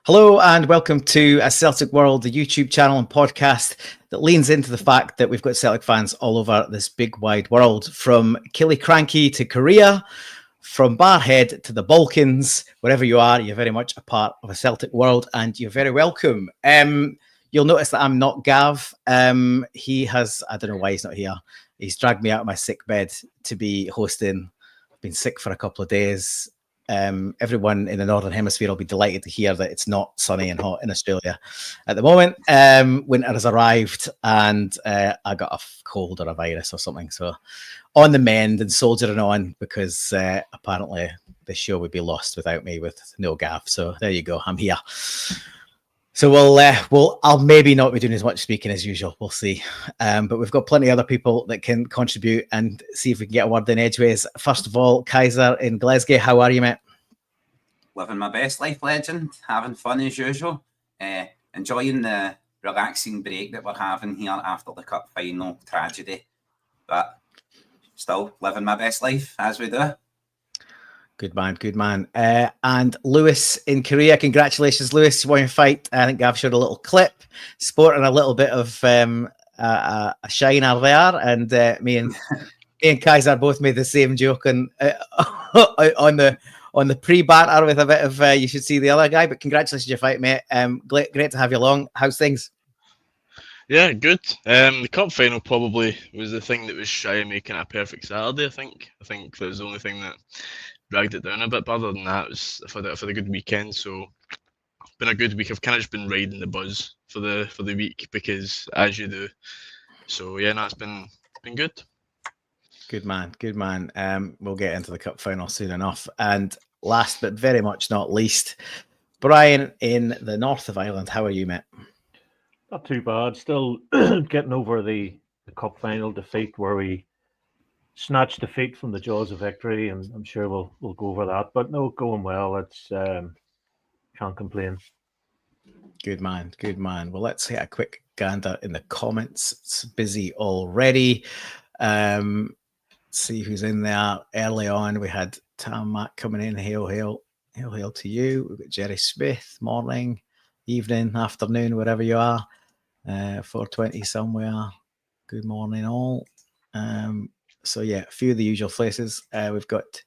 Hello and welcome to A Celtic World, the YouTube channel and podcast that leans into the fact that we've got Celtic fans all over this big wide world, from Killiecrankie to Korea, from Barhead to the Balkans. Wherever you are, you're very much a part of A Celtic World and you're very welcome. You'll notice that I'm not Gav. He has, I don't know why he's not here. He's dragged me out of my sick bed to be hosting. I've been sick for a couple of days. Everyone in the Northern Hemisphere will be delighted to hear that it's not sunny and hot in Australia at the moment. Winter has arrived and I got a cold or a virus or something. So on the mend and soldiering on, because apparently the show would be lost without me with no Gav. So there you go. I'm here. So I'll maybe not be doing as much speaking as usual. We'll see. But we've got plenty of other people that can contribute and see if we can get a word in edgeways. First of all, Kaiser in Glasgow, how are you, mate? Living my best life, legend. Having fun as usual. Enjoying the relaxing break that we're having here after the cup final tragedy. But still living my best life as we do. Good man, good man. And Lewis in Korea, congratulations, Lewis. You won your fight. I think I've showed a little clip, sporting a little bit of a shiner there. And me and Kaiser both made the same joke on the pre-banter with a bit of you should see the other guy. But congratulations on your fight, mate. Great to have you along. How's things? Yeah, good. The cup final probably was the thing that was shy of making it a perfect Saturday. I think that was the only thing that dragged it down a bit. But other than that, I've had a good weekend. So been a good week. I've kind of just been riding the buzz for the week, because as you do. So yeah, no, it's been good. Good man, good man. We'll get into the cup final soon enough. And last but very much not least, Brian in the north of Ireland. How are you, mate? Not too bad. Still getting over the cup final defeat, where we snatched defeat from the jaws of victory, and I'm sure we'll go over that. But no, going well. It's can't complain. Good man, good man. Well, let's hit a quick gander in the comments. It's busy already. See who's in there. Early on, we had Tam Mac coming in. Hail to you. We've got Jerry Smith. Morning, evening, afternoon, wherever you are. 4:20 somewhere. Good morning, all. So yeah, a few of the usual places. We've got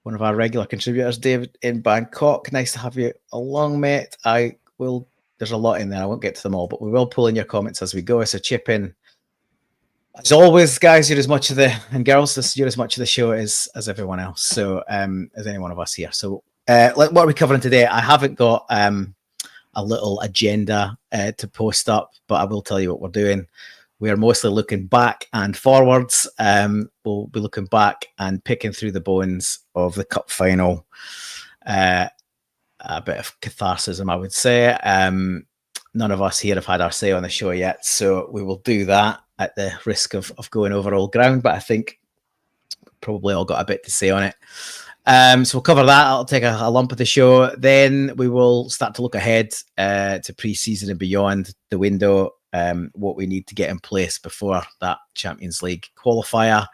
one of our regular contributors, David in Bangkok. Nice to have you along, mate. There's a lot in there. I won't get to them all, but we will pull in your comments as we go. So chip in. As always, guys, you're as much of you're as much of the show as everyone else. So as any one of us here. So what are we covering today? I haven't got a little agenda to post up, but I will tell you what we're doing. We are mostly looking back and forwards. We'll be looking back and picking through the bones of the cup final. A bit of catharsis, I would say. None of us here have had our say on the show yet, so we will do that at the risk of going over old ground. But I think probably all got a bit to say on it. So we'll cover that. I'll take a lump of the show. Then we will start to look ahead to pre-season and beyond the window. What we need to get in place before that Champions League qualifier.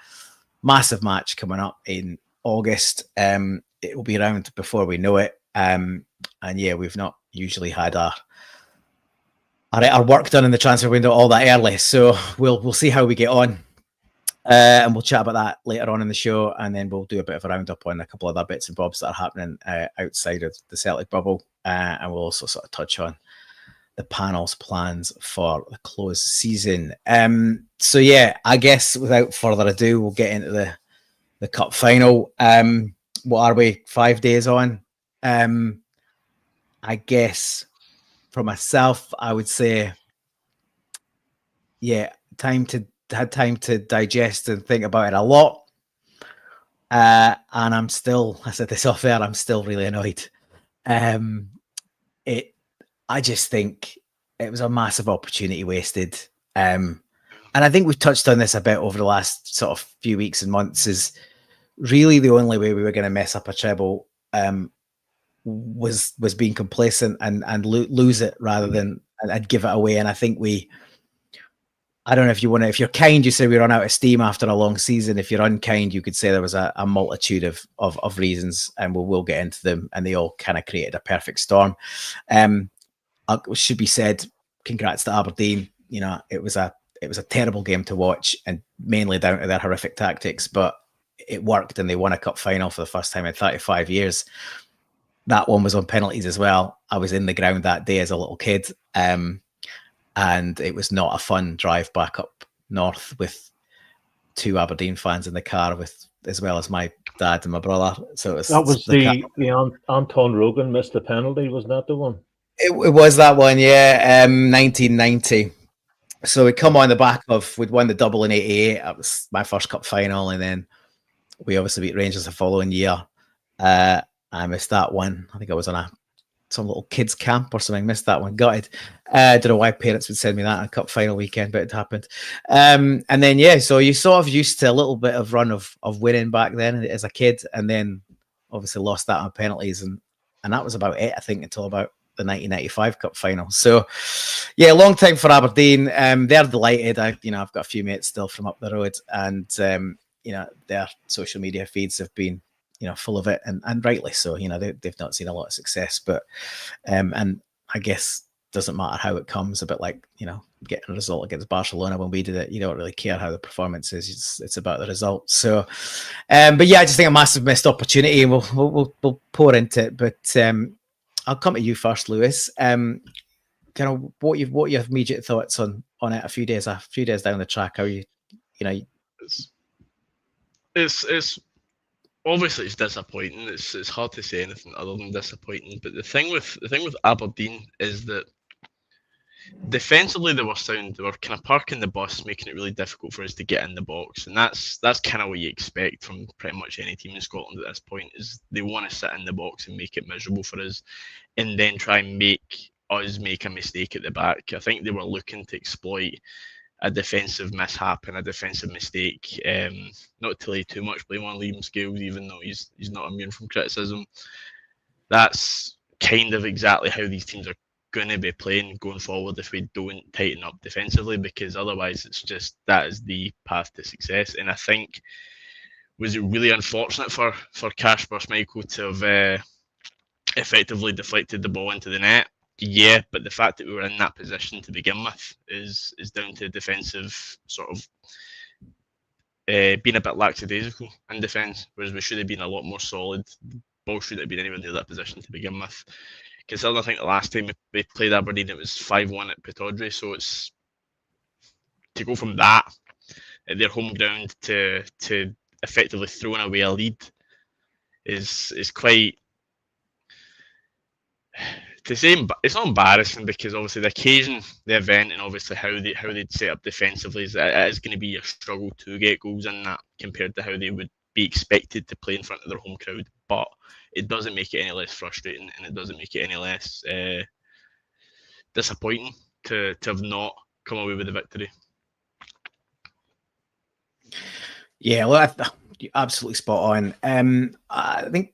Massive match coming up in August. It will be around before we know it. And yeah, we've not usually had our work done in the transfer window all that early. So we'll see how we get on. And we'll chat about that later on in the show, and then we'll do a bit of a roundup on a couple of other bits and bobs that are happening outside of the Celtic bubble. And we'll also sort of touch on the panel's plans for the close season. So yeah, I guess without further ado, we'll get into the cup final. What are we, 5 days on? I guess for myself, I would say, yeah, had time to digest and think about it a lot. And I'm still, I said this off air, I'm still really annoyed. I just think it was a massive opportunity wasted. And I think we've touched on this a bit over the last sort of few weeks and months. Is really the only way we were going to mess up a treble was being complacent and lose it rather than and give it away. And I think I don't know if you want to, if you're kind, you say we run out of steam after a long season. If you're unkind, you could say there was a multitude of reasons, and we'll get into them, and they all kind of created a perfect storm. Should be said, congrats to Aberdeen. You know, it was a terrible game to watch, and mainly down to their horrific tactics, but it worked, and they won a cup final for the first time in 35 years. That one was on penalties as well. I was in the ground that day as a little kid. And it was not a fun drive back up north with 2 Aberdeen fans in the car, as well as my dad and my brother. So that was the Anton Rogan missed the penalty. Was that the one? It was that one, yeah. 1990. So we come on the back of, we'd won the double in 88. That was my first cup final, and then we obviously beat Rangers the following year. I missed that one. I think I was on some little kids camp or something. Missed that one. Gutted. I don't know why parents would send me that on a cup final weekend, but it happened. And then, yeah, so you sort of used to a little bit of run of winning back then as a kid, and then obviously lost that on penalties. And that was about it, I think, until about the 1995 cup final. So, yeah, long time for Aberdeen. They're delighted. I've got a few mates still from up the road, and, their social media feeds have been, full of it, and rightly so. They've not seen a lot of success, but and I guess doesn't matter how it comes. A bit like getting a result against Barcelona when we did it, you don't really care how the performance is. It's about the result. So, but yeah, I just think a massive missed opportunity, and we'll pour into it. But I'll come to you first, Lewis. Kind of what your immediate thoughts on it a few days down the track? How It's obviously it's disappointing. It's hard to say anything other than disappointing. But the thing with Aberdeen is that defensively they were sound. They were kind of parking the bus, making it really difficult for us to get in the box, and that's kind of what you expect from pretty much any team in Scotland at this point. Is they want to sit in the box and make it miserable for us, and then try and make us make a mistake at the back. I think they were looking to exploit a defensive mishap and a defensive mistake. Not to lay too much blame on Liam Scales, even though he's not immune from criticism. That's kind of exactly how these teams are going to be playing going forward if we don't tighten up defensively, because otherwise it's just that is the path to success. And I think, was it really unfortunate for Kasper Schmeichel to have effectively deflected the ball into the net? Yeah, but the fact that we were in that position to begin with is down to defensive sort of being a bit lackadaisical in defence, whereas we should have been a lot more solid. The ball should have been anywhere near that position to begin with. Considering I think the last time we played Aberdeen, it was 5-1 at Pittodrie, so it's to go from that at their home ground to effectively throwing away a lead is quite, to say it's not embarrassing, because obviously the occasion, the event, and obviously how they'd set up defensively is going to be a struggle to get goals in that compared to how they would be expected to play in front of their home crowd. But it doesn't make it any less frustrating, and it doesn't make it any less disappointing to have not come away with the victory. Yeah, well, you're absolutely spot on. I think,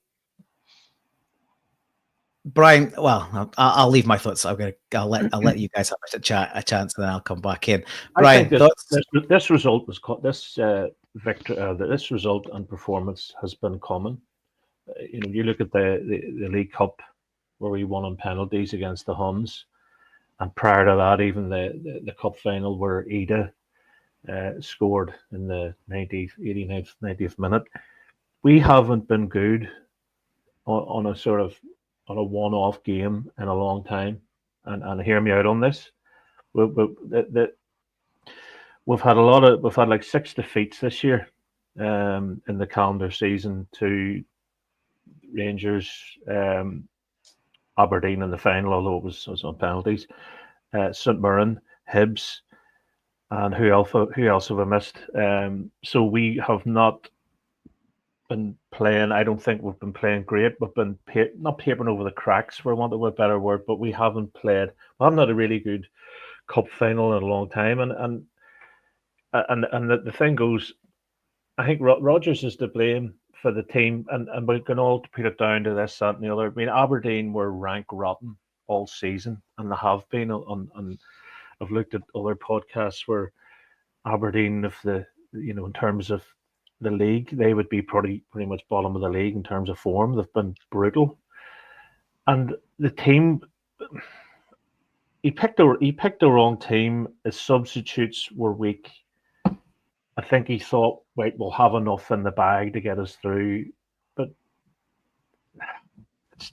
Brian. Well, I'll leave my thoughts. I'll let you guys have a chance, and then I'll come back in. Brian, this result was this result and performance has been common. You look at the League Cup where we won on penalties against the Huns, and prior to that, even the cup final where Ida scored in the 89th, 90th minute. We haven't been good on a one-off game in a long time, and hear me out on this. We've had like 6 defeats this year in the calendar season to Rangers, Aberdeen in the final, although it was on penalties, St Mirren, Hibs, and who else have I missed? So we have not been playing. I don't think we've been playing great. We've been not papering over the cracks, for want of a better word, but we haven't played. We haven't had a really good cup final in a long time, and the thing goes, I think Rodgers is to blame for the team, and we can all put it down to this, that, and the other. I mean, Aberdeen were rank rotten all season, and they have been. On I've looked at other podcasts where Aberdeen, if in terms of the league, they would be pretty much bottom of the league in terms of form. They've been brutal, and the team. He picked the wrong team. His substitutes were weak. I think he thought, wait, we'll have enough in the bag to get us through, but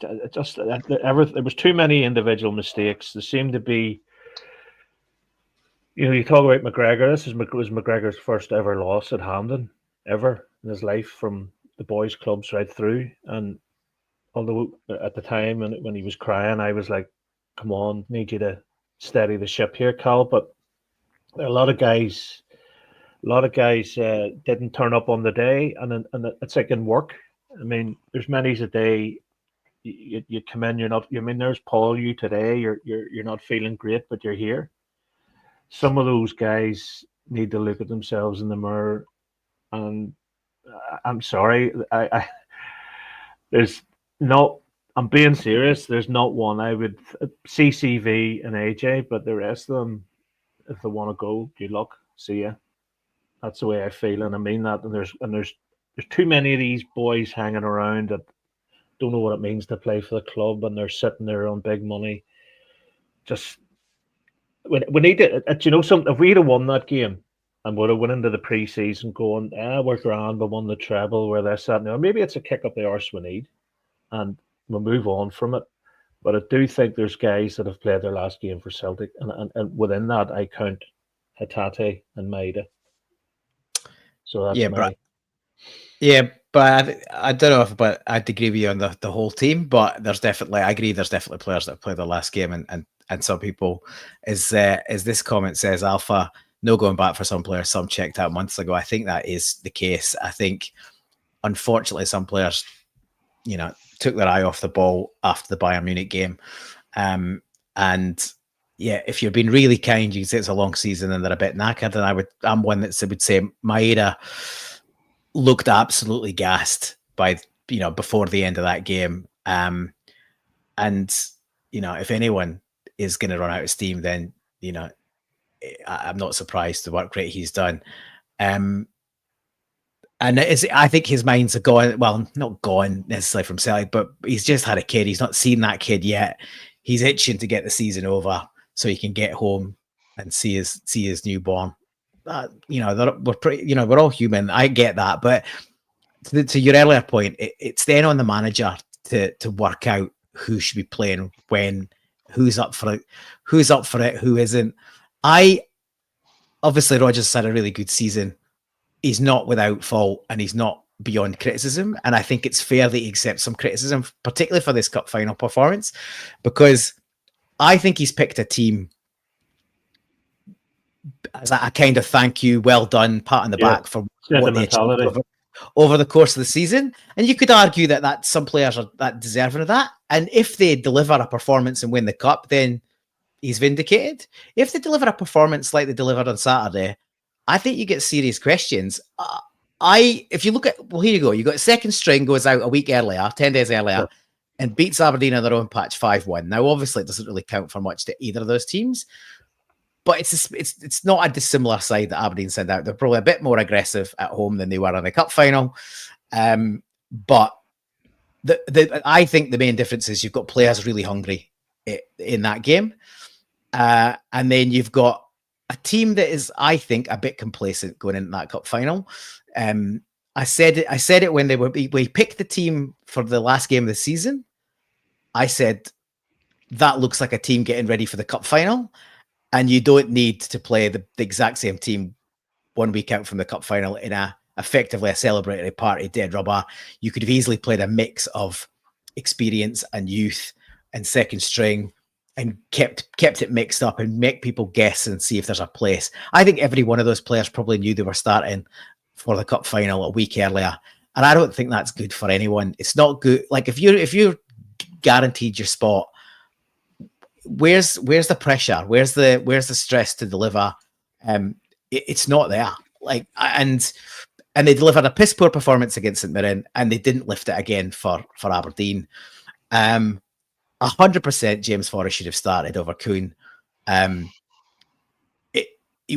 there was too many individual mistakes. There seemed to be, you talk about McGregor. This was McGregor's first ever loss at Hampden, ever in his life, from the boys' clubs right through. And although at the time when he was crying, I was like, come on, need you to steady the ship here, Cal. But a lot of guys didn't turn up on the day, and it's like in work. I mean, there's many a day you come in, you're not. I mean, there's Paul. You today, you're not feeling great, but you're here. Some of those guys need to look at themselves in the mirror, and I'm sorry, there's not. I'm being serious. There's not one. I would CCV and AJ, but the rest of them, if they want to go, good luck. See ya. That's the way I feel, and I mean that. And there's too many of these boys hanging around that don't know what it means to play for the club, and they're sitting there on big money. Just we need to. Something. If we'd have won that game and would have went into the pre-season going, we're grand, we won the treble, we're this, that, now maybe it's a kick up the arse we need, and we'll move on from it. But I do think there's guys that have played their last game for Celtic, and within that I count Hatate and Maeda. So that's but I don't know but I'd agree with you on the whole team. But I agree there's definitely players that have played their last game, and some people, as this comment says, Alpha, no going back for some players. Some checked out months ago. I think that is the case. I think, unfortunately, some players, took their eye off the ball after the Bayern Munich game. And yeah, if you're being really kind, you can say it's a long season and they're a bit knackered. And I'm one that would say Maeda looked absolutely gassed by, before the end of that game. And, if anyone is going to run out of steam, then, I'm not surprised the work rate he's done. And I think his mind's gone. Well, not gone necessarily from Celtic, but he's just had a kid. He's not seen that kid yet. He's itching to get the season over so he can get home and see his newborn. We're all human. I get that, but to your earlier point, it's then on the manager to work out who should be playing when, who's up for it, who isn't. Obviously Rodgers had a really good season. He's not without fault, and he's not beyond criticism. And I think it's fair that he accepts some criticism, particularly for this cup final performance, because I think he's picked a team as a kind of thank you, well done, pat on the back for what they achieved over the course of the season. And you could argue that some players are that deserving of that. And if they deliver a performance and win the cup, then he's vindicated. If they deliver a performance like they delivered on Saturday, I think you get serious questions. If you look at, well, here you go. You got second string goes out a week earlier, 10 days earlier, and beats Aberdeen on their own patch 5-1. Now, obviously, it doesn't really count for much to either of those teams, but it's not a dissimilar side that Aberdeen sent out. They're probably a bit more aggressive at home than they were in the cup final. But I think the main difference is you've got players really hungry in that game. And then you've got a team that is, I think, a bit complacent going into that cup final. I said it when we picked the team for the last game of the season. I said, that looks like a team getting ready for the cup final. And you don't need to play the exact same team 1 week out from the cup final in effectively a celebratory party, dead rubber. You could have easily played a mix of experience and youth and second string, and kept it mixed up and make people guess and see if there's a place. I think every one of those players probably knew they were starting for the cup final a week earlier, and I don't think that's good for anyone. It's not good. Like if you're guaranteed your spot, where's the pressure? Where's the stress to deliver? It's not there. Like and they delivered a piss poor performance against St Mirren, and they didn't lift it again for Aberdeen. 100% James Forrest should have started over Kuhn.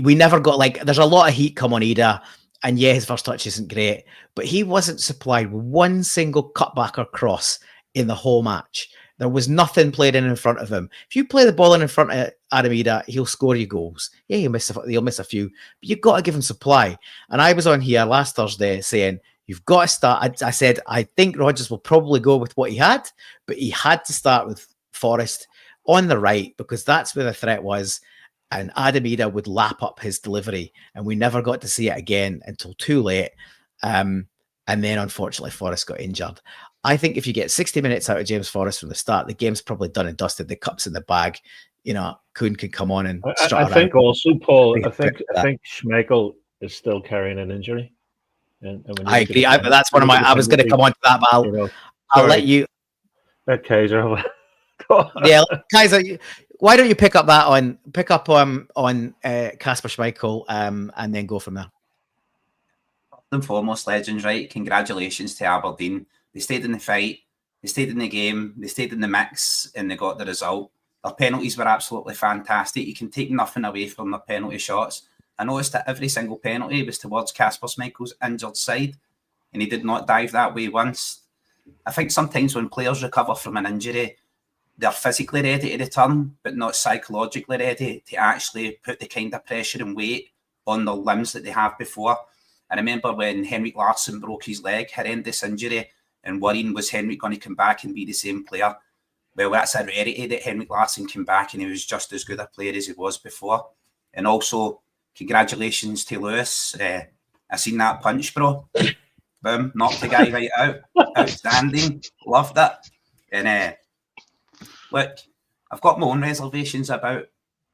we never got there's a lot of heat come on Ida, and yeah, his first touch isn't great, but he wasn't supplied with one single cutback or cross in the whole match. There was nothing played in front of him. If you play the ball in front of Adam Ida, he'll score you goals. Yeah, he'll miss a few, but you've got to give him supply. And I was on here last Thursday saying, you've got to start. I said, I think Rodgers will probably go with what he had, but he had to start with Forrest on the right because that's where the threat was. And Adam Ida would lap up his delivery, and we never got to see it again until too late. And then, unfortunately, Forrest got injured. I think if you get 60 minutes out of James Forrest from the start, the game's probably done and dusted. The cup's in the bag. Kuhn can come on and I think also, Paul, I think Schmeichel is still carrying an injury. And I agree. That's one of my. I was going to come on to that, Val. I'll let you. Let Kaiser. Yeah, Kaiser. Why don't you pick up on Kasper Schmeichel and then go from there? First and foremost, legends, right? Congratulations to Aberdeen. They stayed in the fight, they stayed in the game, they stayed in the mix, and they got the result. Their penalties were absolutely fantastic. You can take nothing away from their penalty shots. I noticed that every single penalty was towards Kasper Schmeichel's injured side, and he did not dive that way once. I think sometimes when players recover from an injury, they're physically ready to return, but not psychologically ready to actually put the kind of pressure and weight on their limbs that they have before. I remember when Henrik Larsson broke his leg, horrendous injury, and worrying, was Henrik going to come back and be the same player? Well, that's a rarity that Henrik Larsson came back and he was just as good a player as he was before. And also, congratulations to Lewis. I seen that punch, bro. Boom, knocked the guy right out. Outstanding. Loved it. And look, I've got my own reservations about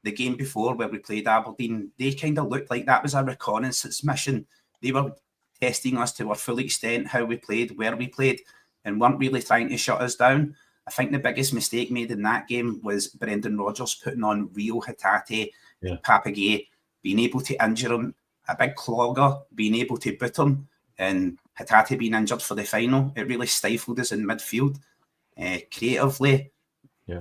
the game before where we played Aberdeen. They kind of looked like that was a reconnaissance mission. They were testing us to our full extent, how we played, where we played, and weren't really trying to shut us down. I think the biggest mistake made in that game was Brendan Rodgers putting on Rio Hatate, Papagay, being able to injure him, a big clogger, being able to boot him, and Hatate being injured for the final. It really stifled us in midfield. Creatively,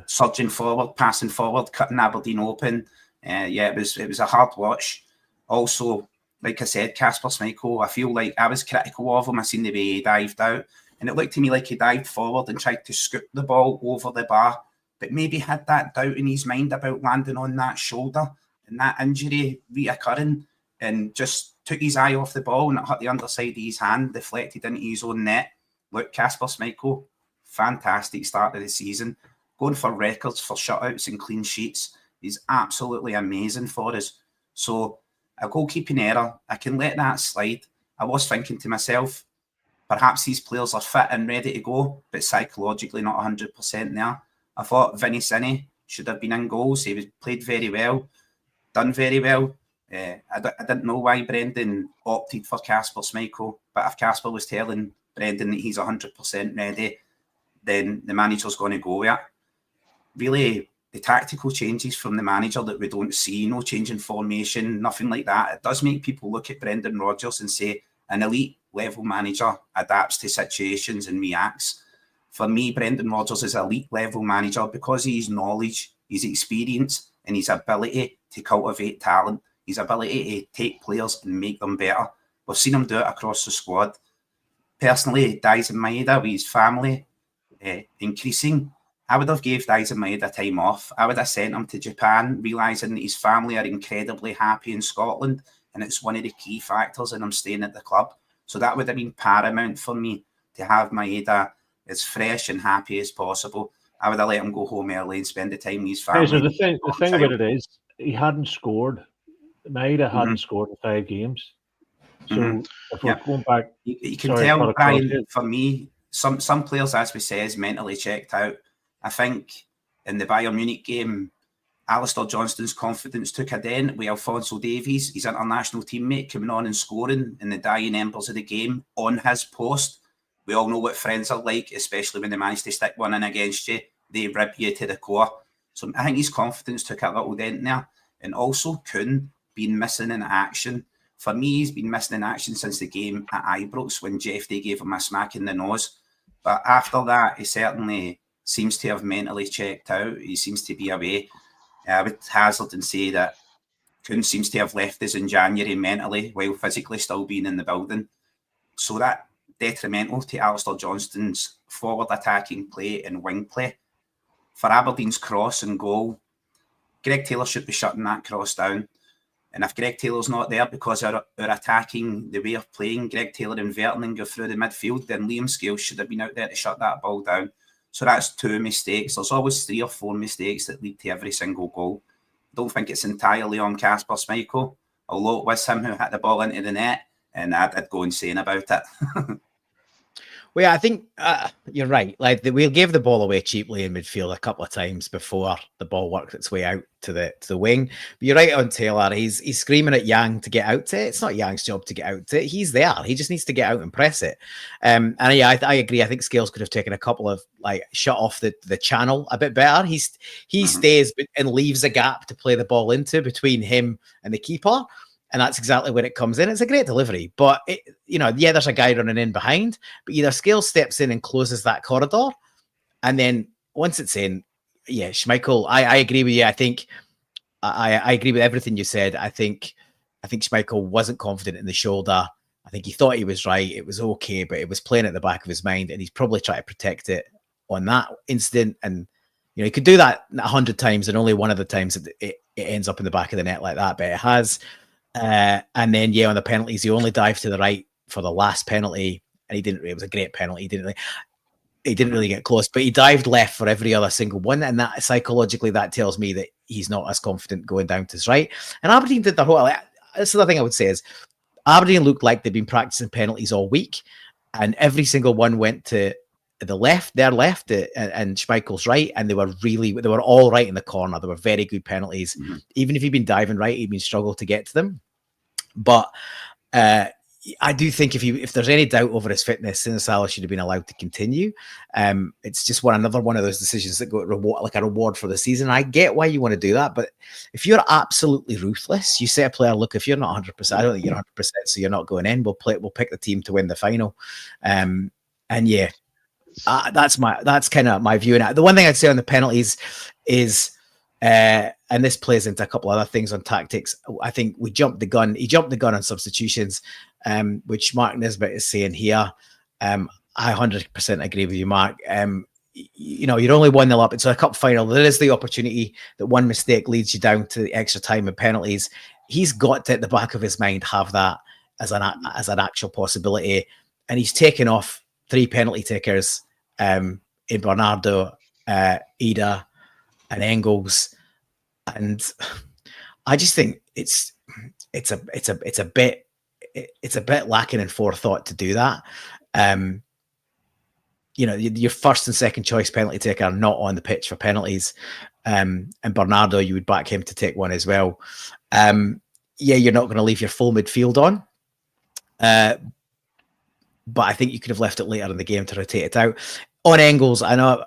surging forward, passing forward, cutting Aberdeen open. It was a hard watch. Also, like I said, Kasper Schmeichel, I feel like I was critical of him. I seen the way he dived out, and it looked to me like he dived forward and tried to scoop the ball over the bar, but maybe had that doubt in his mind about landing on that shoulder and that injury reoccurring, and just took his eye off the ball and it hit the underside of his hand, deflected into his own net. Look, Kasper Schmeichel, fantastic start of the season, going for records for shutouts and clean sheets. He's absolutely amazing for us. So, a goalkeeping error, I can let that slide. I was thinking to myself, perhaps these players are fit and ready to go, but psychologically not 100% there. I thought Vinny Cini should have been in goals. He played very well, done very well. I didn't know why Brendan opted for Kasper Schmeichel, but if Kasper was telling Brendan that he's 100% ready, then the manager's going to go with it. Really, the tactical changes from the manager that we don't see, no change in formation, nothing like that. It does make people look at Brendan Rodgers and say an elite level manager adapts to situations and reacts. For me, Brendan Rodgers is an elite level manager because of his knowledge, his experience, and his ability to cultivate talent, his ability to take players and make them better. We've seen him do it across the squad. Personally, Daizen Maeda with his family increasing, I would have gave Daizen Maeda time off. I would have sent him to Japan, realising that his family are incredibly happy in Scotland, and it's one of the key factors in him staying at the club. So that would have been paramount for me to have Maeda as fresh and happy as possible. I would have let him go home early and spend the time with his family. So the thing about it is, he hadn't scored. Maeda hadn't scored in 5 games. So if we're going back... You can tell, Brian, for me, some players, as we say, is mentally checked out. I think in the Bayern Munich game, Alistair Johnston's confidence took a dent with Alphonso Davies, his international teammate, coming on and scoring in the dying embers of the game on his post. We all know what friends are like, especially when they manage to stick one in against you. They rib you to the core. So I think his confidence took a little dent there. And also Kuhn being missing in action. For me, he's been missing in action since the game at Ibrox when Jeff Day gave him a smack in the nose. But after that, he certainly seems to have mentally checked out. He seems to be away. I would hazard and say that Kuhn seems to have left us in January mentally while physically still being in the building. So that detrimental to Alistair Johnston's forward attacking play and wing play. For Aberdeen's cross and goal, Greg Taylor should be shutting that cross down. And if Greg Taylor's not there because our attacking, the way of playing, Greg Taylor inverting and go through the midfield, then Liam Scales should have been out there to shut that ball down. So that's 2 mistakes. There's always 3 or 4 mistakes that lead to every single goal. Don't think it's entirely on Kasper Schmeichel, although it was him who hit the ball into the net, and I'd go insane about it. Well, yeah, I think you're right. Like we gave the ball away cheaply in midfield a couple of times before the ball worked its way out to the wing. But you're right on Taylor. He's screaming at Yang to get out to it. It's not Yang's job to get out to it. He's there. He just needs to get out and press it. And yeah, I agree. I think Scales could have taken a couple of shut off the channel a bit better. He stays and leaves a gap to play the ball into between him and the keeper. And that's exactly where it comes in. It's a great delivery, but there's a guy running in behind, but either Scales steps in and closes that corridor, and then once it's in, yeah, Schmeichel, I agree with you. I think I agree with everything you said. I think Schmeichel wasn't confident in the shoulder. I think he thought he was right. It was okay, but it was playing at the back of his mind, and he's probably trying to protect it on that incident. And he could do that 100 times, and only one of the times it ends up in the back of the net like that, but it has. And then, on the penalties, he only dived to the right for the last penalty, and it was a great penalty. He didn't really get close, but he dived left for every other single one. And that psychologically, that tells me that he's not as confident going down to his right. And Aberdeen did the whole, that's the other thing I would say is Aberdeen looked like they'd been practicing penalties all week, and every single one went to the left, their left, and Schmeichel's right, and they were all right in the corner. They were very good penalties. Mm-hmm. Even if he'd been diving right, he'd been struggled to get to them. But I do think if there's any doubt over his fitness, Sinisalo should have been allowed to continue. It's just another one of those decisions that go like a reward for the season. I get why you want to do that, but if you're absolutely ruthless, you say a player, look, if you're not 100%, I don't think you're 100%, so you're not going in. We'll pick the team to win the final. And yeah. That's kind of my view. And the one thing I'd say on the penalties is, and this plays into a couple other things on tactics. I think we jumped the gun. He jumped the gun on substitutions, which Mark Nisbet is saying here. I 100% agree with you, Mark. You're only 1-0 up. It's a cup final. There is the opportunity that one mistake leads you down to the extra time and penalties. He's got to, at the back of his mind, have that as an actual possibility, and he's taken off 3 penalty takers in Bernardo, Ida, and Engels, and I just think it's a bit lacking in forethought to do that. Your first and second choice penalty taker are not on the pitch for penalties, and Bernardo, you would back him to take one as well. You're not going to leave your full midfield on. But I think you could have left it later in the game to rotate it out. On Engels, I know,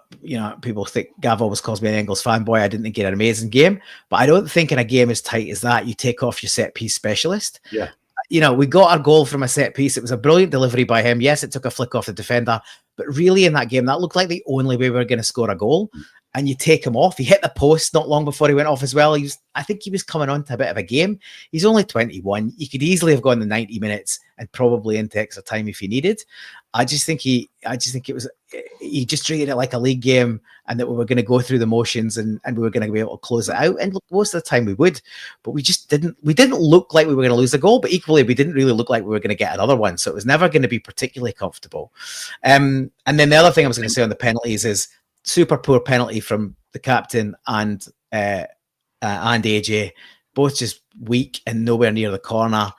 people think Gav always calls me an Engels fanboy. I didn't think he had an amazing game, but I don't think in a game as tight as that, you take off your set piece specialist. Yeah. We got our goal from a set piece. It was a brilliant delivery by him. Yes, it took a flick off the defender, but really in that game, that looked like the only way we were going to score a goal. And you take him off. He hit the post not long before he went off as well. I think he was coming on to a bit of a game. He's only 21. He could easily have gone the 90 minutes and probably into extra time if he needed. I just think he just treated it like a league game, and that we were going to go through the motions and we were going to be able to close it out. And look, most of the time we would, but we just didn't. We didn't look like we were going to lose a goal, but equally we didn't really look like we were going to get another one. So it was never going to be particularly comfortable. And then the other thing I was going to say on the penalties is super poor penalty from the captain and AJ, both just weak and nowhere near the corner.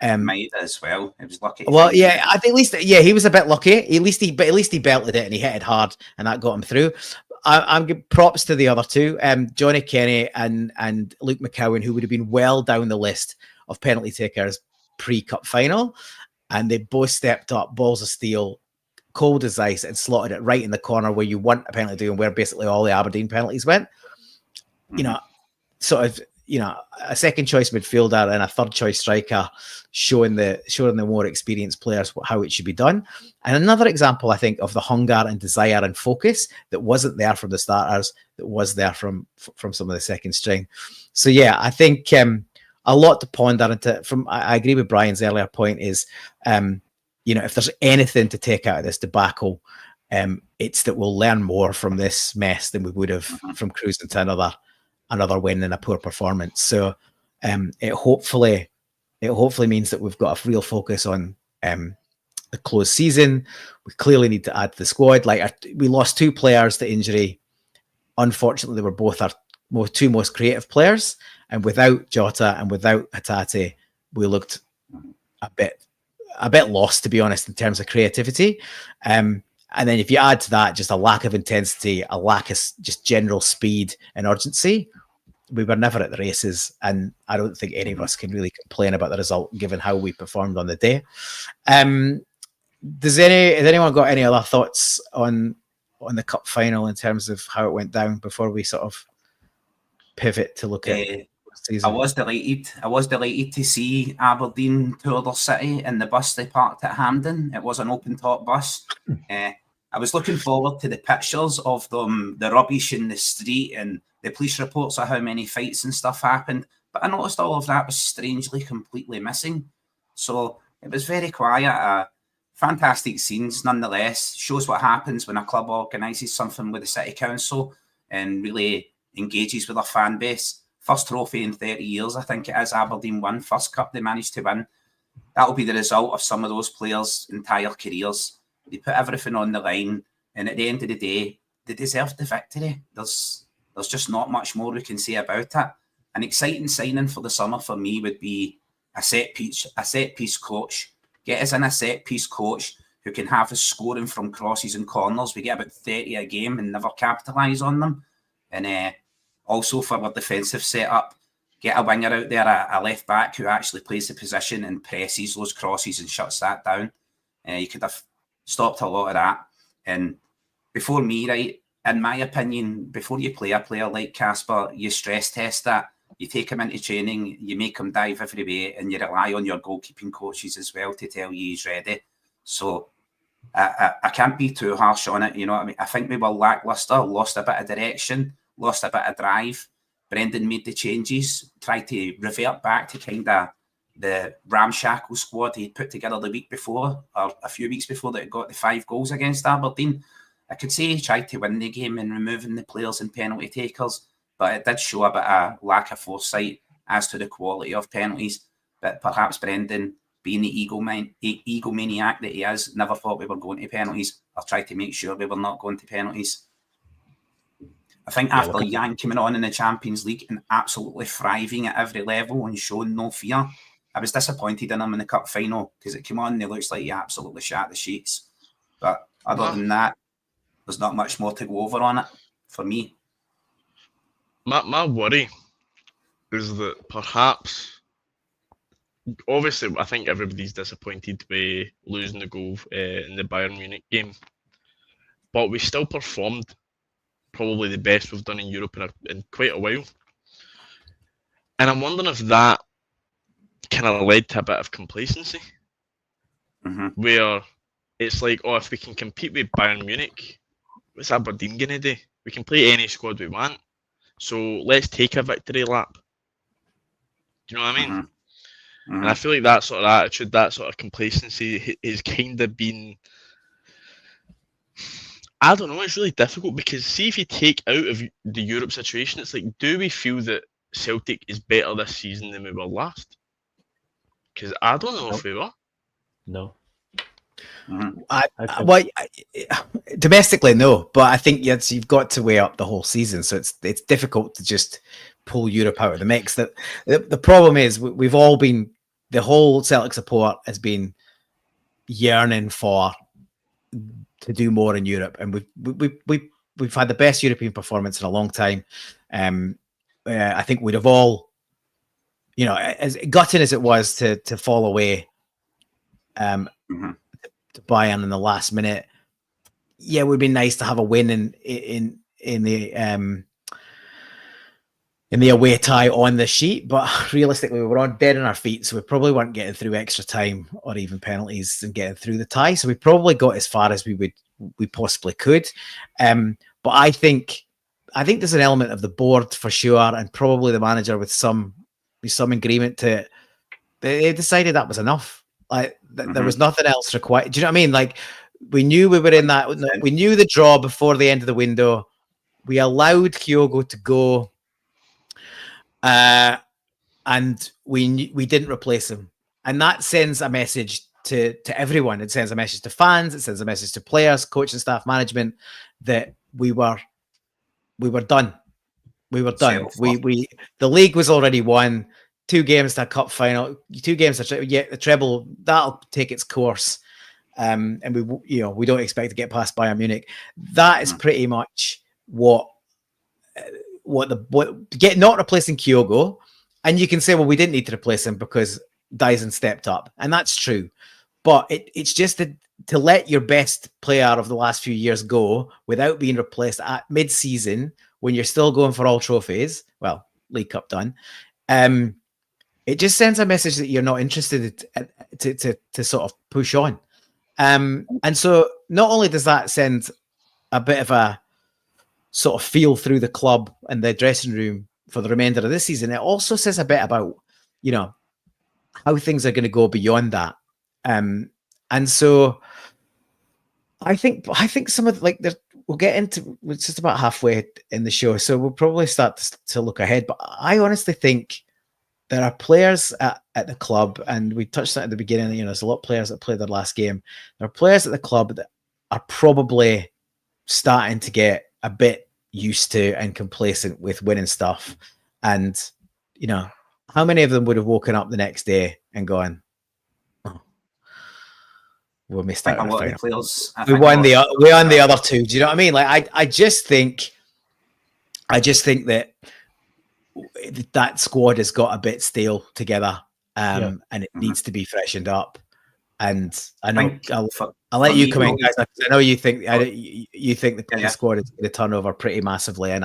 Maida as well. It was lucky. Well, yeah, I think at least he was a bit lucky. At least he belted it and he hit it hard, and that got him through. I'm giving props to the other two, Johnny Kenny and Luke McCowan, who would have been well down the list of penalty takers pre-cup final, and they both stepped up, balls of steel, cold as ice, and slotted it right in the corner where you want a penalty to do, and where basically all the Aberdeen penalties went. Sort of, a second choice midfielder and a third choice striker showing the more experienced players how it should be done. And another example, I think, of the hunger and desire and focus that wasn't there from the starters, that was there from some of the second string. So yeah, I think a lot to ponder into. I agree with Brian's earlier point is, if there's anything to take out of this debacle, it's that we'll learn more from this mess than we would have from cruising to another win and a poor performance. So it hopefully means that we've got a real focus on the close season. We clearly need to add to the squad. We lost 2 players to injury. Unfortunately, they were both our two most creative players, and without Jota and without Hatate, we looked a bit lost, to be honest, in terms of creativity. And then if you add to that just a lack of intensity, a lack of just general speed and urgency, we were never at the races, and I don't think any of us can really complain about the result given how we performed on the day. Has anyone got any other thoughts on the cup final in terms of how it went down before we sort of pivot to look at the season? I was delighted to see Aberdeen tour their city in the bus they parked at Hampden. It was an open top bus. I was looking forward to the pictures of them, the rubbish in the street and the police reports of how many fights and stuff happened. But I noticed all of that was strangely completely missing. So it was very quiet. Fantastic scenes nonetheless. Shows what happens when a club organises something with the City Council and really engages with their fan base. First trophy in 30 years, I think it is. Aberdeen won. First cup they managed to win. That will be the result of some of those players' entire careers. They put everything on the line, and at the end of the day, they deserved the victory. There's just not much more we can say about it. An exciting signing for the summer for me would be a set piece coach. Get us in a set piece coach who can have us scoring from crosses and corners. We get about 30 a game and never capitalise on them. And also for our defensive setup, get a winger out there, a left back who actually plays the position and presses those crosses and shuts that down. You could have stopped a lot of that. And before me, right, in my opinion, before you play a player like Kasper, you stress test that. You take him into training, you make him dive every way, and you rely on your goalkeeping coaches as well to tell you he's ready. So I can't be too harsh on it. You know what I mean? I think we were lacklustre, lost a bit of direction, lost a bit of drive. Brendan made the changes, tried to revert back to kind of the ramshackle squad he put together the week before, or a few weeks before, that got the 5 goals against Aberdeen. I could say he tried to win the game in removing the players and penalty takers, but it did show a bit of lack of foresight as to the quality of penalties. But perhaps Brendan, being the egomaniac that he is, never thought we were going to penalties, or tried to make sure we were not going to penalties. I think after Jan coming on in the Champions League and absolutely thriving at every level and showing no fear, I was disappointed in him in the cup final because it came on and it looks like he absolutely shat the sheets. But other than that, there's not much more to go over on it for me. My worry is that perhaps, obviously, I think everybody's disappointed with losing the goal in the Bayern Munich game, but we still performed probably the best we've done in Europe in quite a while. And I'm wondering if that kind of led to a bit of complacency, where it's like, oh, if we can compete with Bayern Munich, what's Aberdeen going to do? We can play any squad we want, so let's take a victory lap. Do you know what I mean? And I feel like that sort of attitude, that sort of complacency is kind of been, I don't know, it's really difficult because see, if you take out of the Europe situation, it's like, do we feel that Celtic is better this season than we were last? Because I don't know if we were. No. Domestically, no, but I think you've got to weigh up the whole season, so it's difficult to just pull Europe out of the mix. That the problem is we've all been, the whole Celtic support has been yearning for to do more in Europe, and we've had the best European performance in a long time. I think we'd have all, you know, as gutting as it was to fall away to Bayern in the last minute. Yeah, it would be nice to have a win in the away tie on the sheet, but realistically, we were on dead on our feet, so we probably weren't getting through extra time or even penalties and getting through the tie. So we probably got as far as we possibly could. But I think there's an element of the board for sure, and probably the manager with some some agreement to it. They decided that was enough. Like there was nothing else required. Do you know what I mean? Like we knew we were in that. We knew the draw before the end of the window. We allowed Kyogo to go, and we didn't replace him. And that sends a message to everyone. It sends a message to fans. It sends a message to players, coaching staff, management that we were done. We were done. The league was already won. 2 games to a cup final. 2 games to the treble. That'll take its course. And we don't expect to get past Bayern Munich. That is pretty much what not replacing Kyogo. And you can say, well, we didn't need to replace him because Dyson stepped up, and that's true. But it's just to let your best player of the last few years go without being replaced at mid-season when you're still going for all trophies. Well, League Cup done. It just sends a message that you're not interested to sort of push on. And so not only does that send a bit of a sort of feel through the club and the dressing room for the remainder of this season, it also says a bit about, how things are going to go beyond that. And so I think some of we'll get into, we're just about halfway in the show, so we'll probably start to look ahead. But I honestly think there are players at the club, and we touched on it at the beginning, there's a lot of players that played their last game. There are players at the club that are probably starting to get a bit used to and complacent with winning stuff. And, how many of them would have woken up the next day and gone, oh, we missed out on the final. We won the other 2. Do you know what I mean? Like, I just think that squad has got a bit stale together, and it needs to be freshened up. And I know I'll let you come in, guys. I know you think the squad is going to turn over pretty massively, and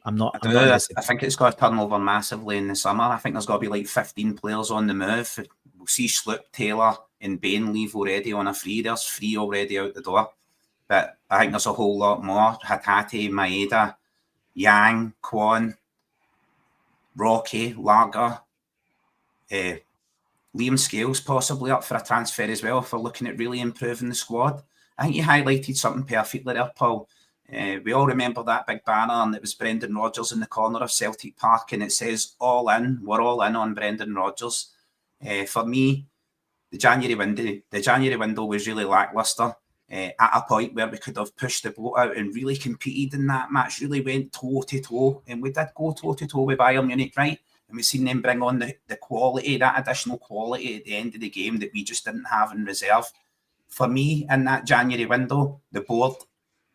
I'm not. I think it's got to turn over massively in the summer. I think there's got to be like 15 players on the move. We'll see Sloop, Taylor, and Bain leave already on a free. There's 3 already out the door, but I think there's a whole lot more. Hatate, Maeda, Yang, Kwon, Rocky, Lager, Liam Scales possibly up for a transfer as well if we're looking at really improving the squad. I think you highlighted something perfectly there, Paul. We all remember that big banner, and it was Brendan Rodgers in the corner of Celtic Park, and it says all in. We're all in on Brendan Rodgers. For me, the January window was really lacklustre. At a point where we could have pushed the boat out and really competed in that match, really went toe-to-toe, and we did go toe-to-toe with Bayern Munich, right? And we've seen them bring on the quality, that additional quality at the end of the game that we just didn't have in reserve. For me, in that January window, the board,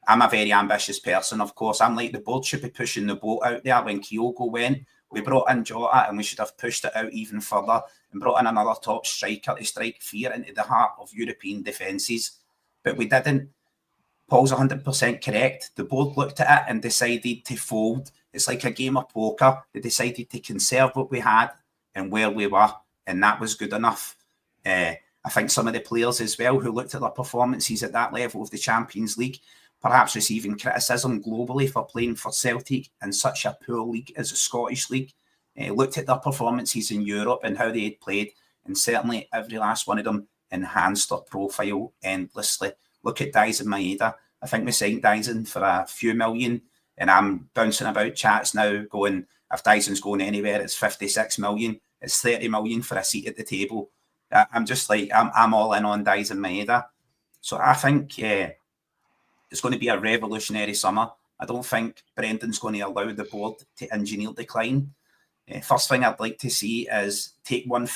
I'm a very ambitious person, of course. I'm like, the board should be pushing the boat out there. When Kyogo went, we brought in Jota, and we should have pushed it out even further and brought in another top striker to strike fear into the heart of European defences. But we didn't. Paul's 100% correct. The board looked at it and decided to fold. It's like a game of poker. They decided to conserve what we had and where we were, and that was good enough. I think some of the players as well who looked at their performances at that level of the Champions League, perhaps receiving criticism globally for playing for Celtic in such a poor league as the Scottish League, looked at their performances in Europe and how they had played, and certainly every last one of them enhanced their profile endlessly. Look at Dyson Maeda. I think we signed Dyson for a few million, and I'm bouncing about chats now going, if Dyson's going anywhere, it's 56 million. It's 30 million for a seat at the table. I'm just like, I'm all in on Dyson Maeda. So I think it's going to be a revolutionary summer. I don't think Brendan's going to allow the board to engineer decline. First thing I'd like to see is take one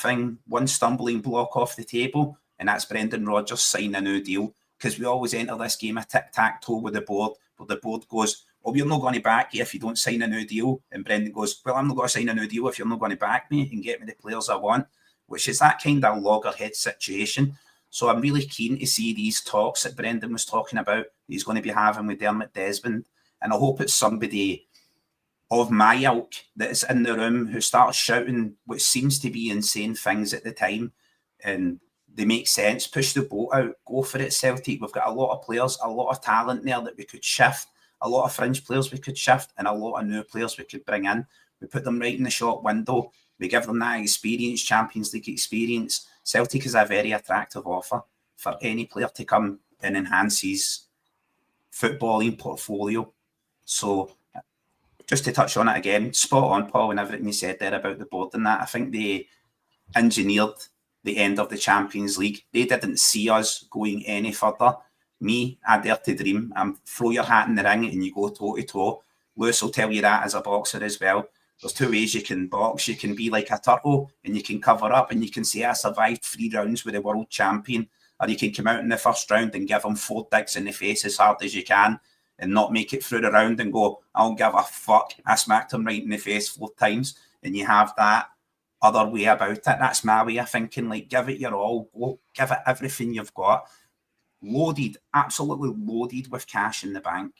stumbling block off the table, and that's Brendan Rodgers signing a new deal. Because we always enter this game of tic-tac-toe with the board, where the board goes, well, we're not going to back you if you don't sign a new deal. And Brendan goes, well, I'm not going to sign a new deal if you're not going to back me and get me the players I want, which is that kind of loggerhead situation. So I'm really keen to see these talks that Brendan was talking about he's going to be having with Dermot Desmond. And I hope it's somebody of my ilk that is in the room who starts shouting what seems to be insane things at the time, and they make sense. Push the boat out, go for it, Celtic. We've got a lot of players, a lot of talent there that we could shift, a lot of fringe players we could shift, and a lot of new players we could bring in. We put them right in the shop window. We give them that experience, Champions League experience. Celtic is a very attractive offer for any player to come and enhance his footballing portfolio. So just to touch on it again, spot on, Paul, and everything you said there about the board and that. I think they engineered the end of the Champions League. They didn't see us going any further. Me, I dare to dream. Throw your hat in the ring and you go toe to toe. Lewis will tell you that as a boxer as well. There's two ways you can box. You can be like a turtle and you can cover up and you can say, I survived 3 rounds with the world champion. Or you can come out in the first round and give him 4 digs in the face as hard as you can and not make it through the round and go, I'll give a fuck. I smacked him right in the face 4 times. And you have that other way about it. That's my way of thinking. Like, give it your all. Go, give it everything you've got. Loaded, absolutely loaded with cash in the bank.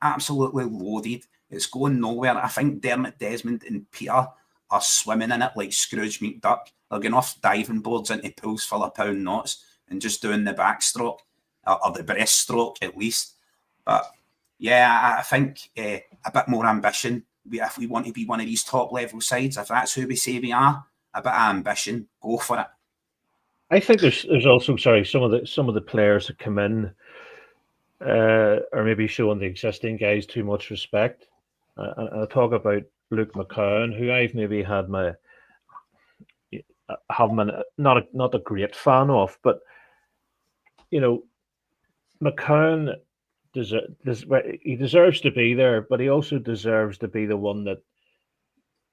Absolutely loaded. It's going nowhere. I think Dermot Desmond and Peter are swimming in it like Scrooge McDuck. They're going off diving boards into pools full of pound notes and just doing the backstroke or the breaststroke at least. But yeah, I think a bit more ambition. If we want to be one of these top level sides, if that's who we say we are, a bit of ambition, go for it. I think there's also some of the players that come in are maybe showing the existing guys too much respect. And I talk about Luke McCowan, who I've maybe had not a great fan of, but you know, McCowan he deserves to be there, but he also deserves to be the one that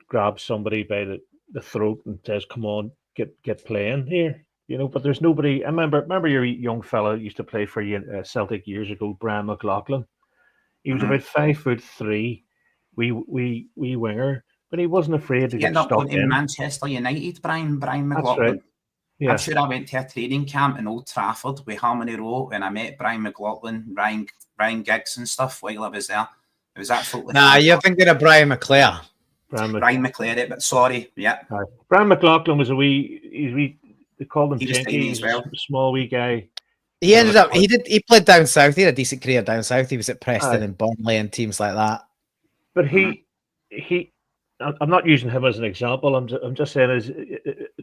grabs somebody by the throat and says, "Come on, get playing here." You know, but there's nobody. I remember your young fella used to play for Celtic years ago, Brian McLaughlin. He was about 5'3", wee winger, but he wasn't afraid to get stuck in. Manchester United, Brian McLaughlin. Right. Yeah. I'm sure I went to a training camp in Old Trafford with Harmony Row and I met Brian McLaughlin, Ryan Giggs and stuff while I was there. It was absolutely... Nah, you're thinking of Brian McClare. Brian McClare, but sorry, yeah. Brian McLaughlin was a wee they called him Jinky. He was a small wee guy. He ended up, he played down south. He had a decent career down south. He was at Preston and Burnley and teams like that. But I'm not using him as an example. I'm just saying, as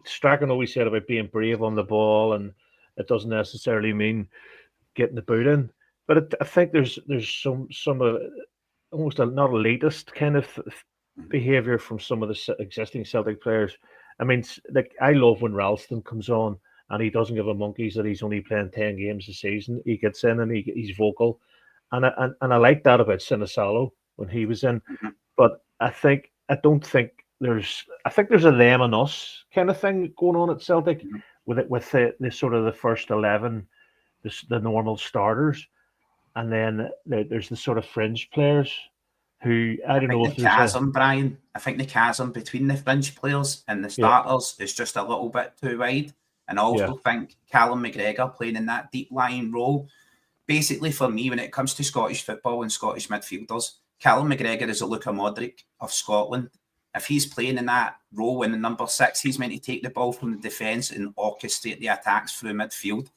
Strachan always said about being brave on the ball, and it doesn't necessarily mean getting the boot in. But I think there's some almost not elitist kind of behaviour from some of the existing Celtic players. I mean, like, I love when Ralston comes on and he doesn't give a monkeys that he's only playing 10 games a season. He gets in and he's vocal, and I like that about Sinisalo when he was in. But I think there's a them and us kind of thing going on at Celtic with the sort of the first 11, the normal starters, and then there's the sort of fringe players who I don't know if the chasm, Brian. I think the chasm between the fringe players and the starters is just a little bit too wide. And I also think Callum McGregor playing in that deep lying role. Basically, for me, when it comes to Scottish football and Scottish midfielders, Callum McGregor is a Luka Modric of Scotland. If he's playing in that role in the number 6, he's meant to take the ball from the defence and orchestrate the attacks through midfield.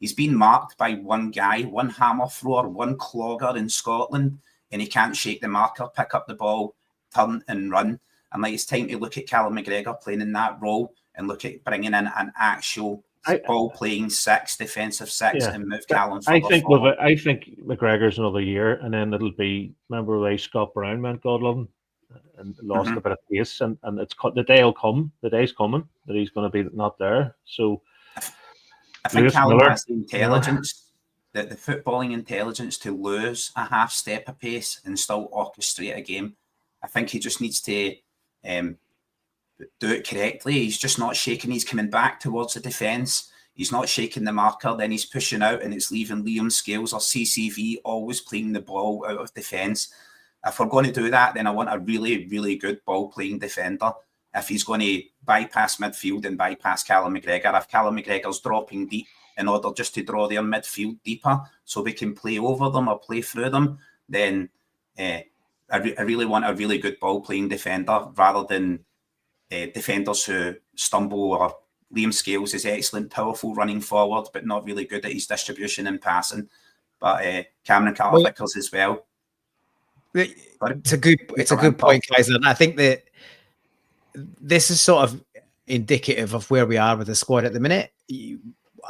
He's been marked by one guy, one hammer thrower, one clogger in Scotland, and he can't shake the marker, pick up the ball, turn and run. And like, it's time to look at Callum McGregor playing in that role and look at bringing in an actual ball-playing 6, defensive 6, and move Callum forward. I think McGregor's another year, and then it'll be, remember the way Scott Brown went, God love him, and lost a bit of pace, and it's the day will come, the day's coming, that he's going to be not there. So I think Callum has the intelligence, the footballing intelligence to lose a half step of pace and still orchestrate a game. I think he just needs to do it correctly. He's just not shaking. He's coming back towards the defence. He's not shaking the marker. Then he's pushing out and it's leaving Liam Scales or CCV always playing the ball out of defence. If we're going to do that, then I want a really, really good ball-playing defender. If he's going to bypass midfield and bypass Callum McGregor, if Callum McGregor's dropping deep in order just to draw their midfield deeper so we can play over them or play through them, then I really want a really good ball-playing defender rather than defenders who stumble, or Liam Scales is excellent, powerful running forward, but not really good at his distribution and passing. But Cameron Carter-Vickers as well. It's a good point, Kaiser. And I think that this is sort of indicative of where we are with the squad at the minute.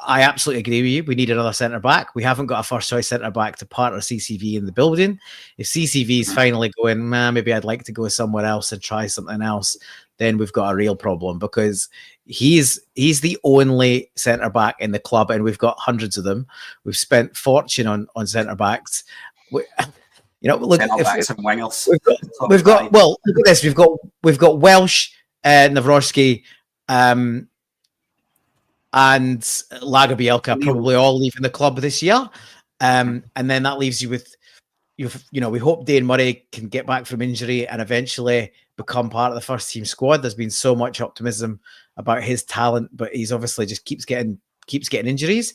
I absolutely agree with you. We need another centre back. We haven't got a first choice centre back to partner CCV in the building. If CCV is finally going, maybe I'd like to go somewhere else and try something else, then we've got a real problem, because he's the only centre back in the club, and we've got hundreds of them. We've spent fortune on centre backs. Look, Centre-backs and wingers. We've got well, look at this. We've got Welsh, Nawrocki, and Lagerbielke probably all leaving the club this year. And then that leaves you with, we hope Dane Murray can get back from injury and eventually become part of the first team squad. There's been so much optimism about his talent, but he's obviously just keeps getting injuries.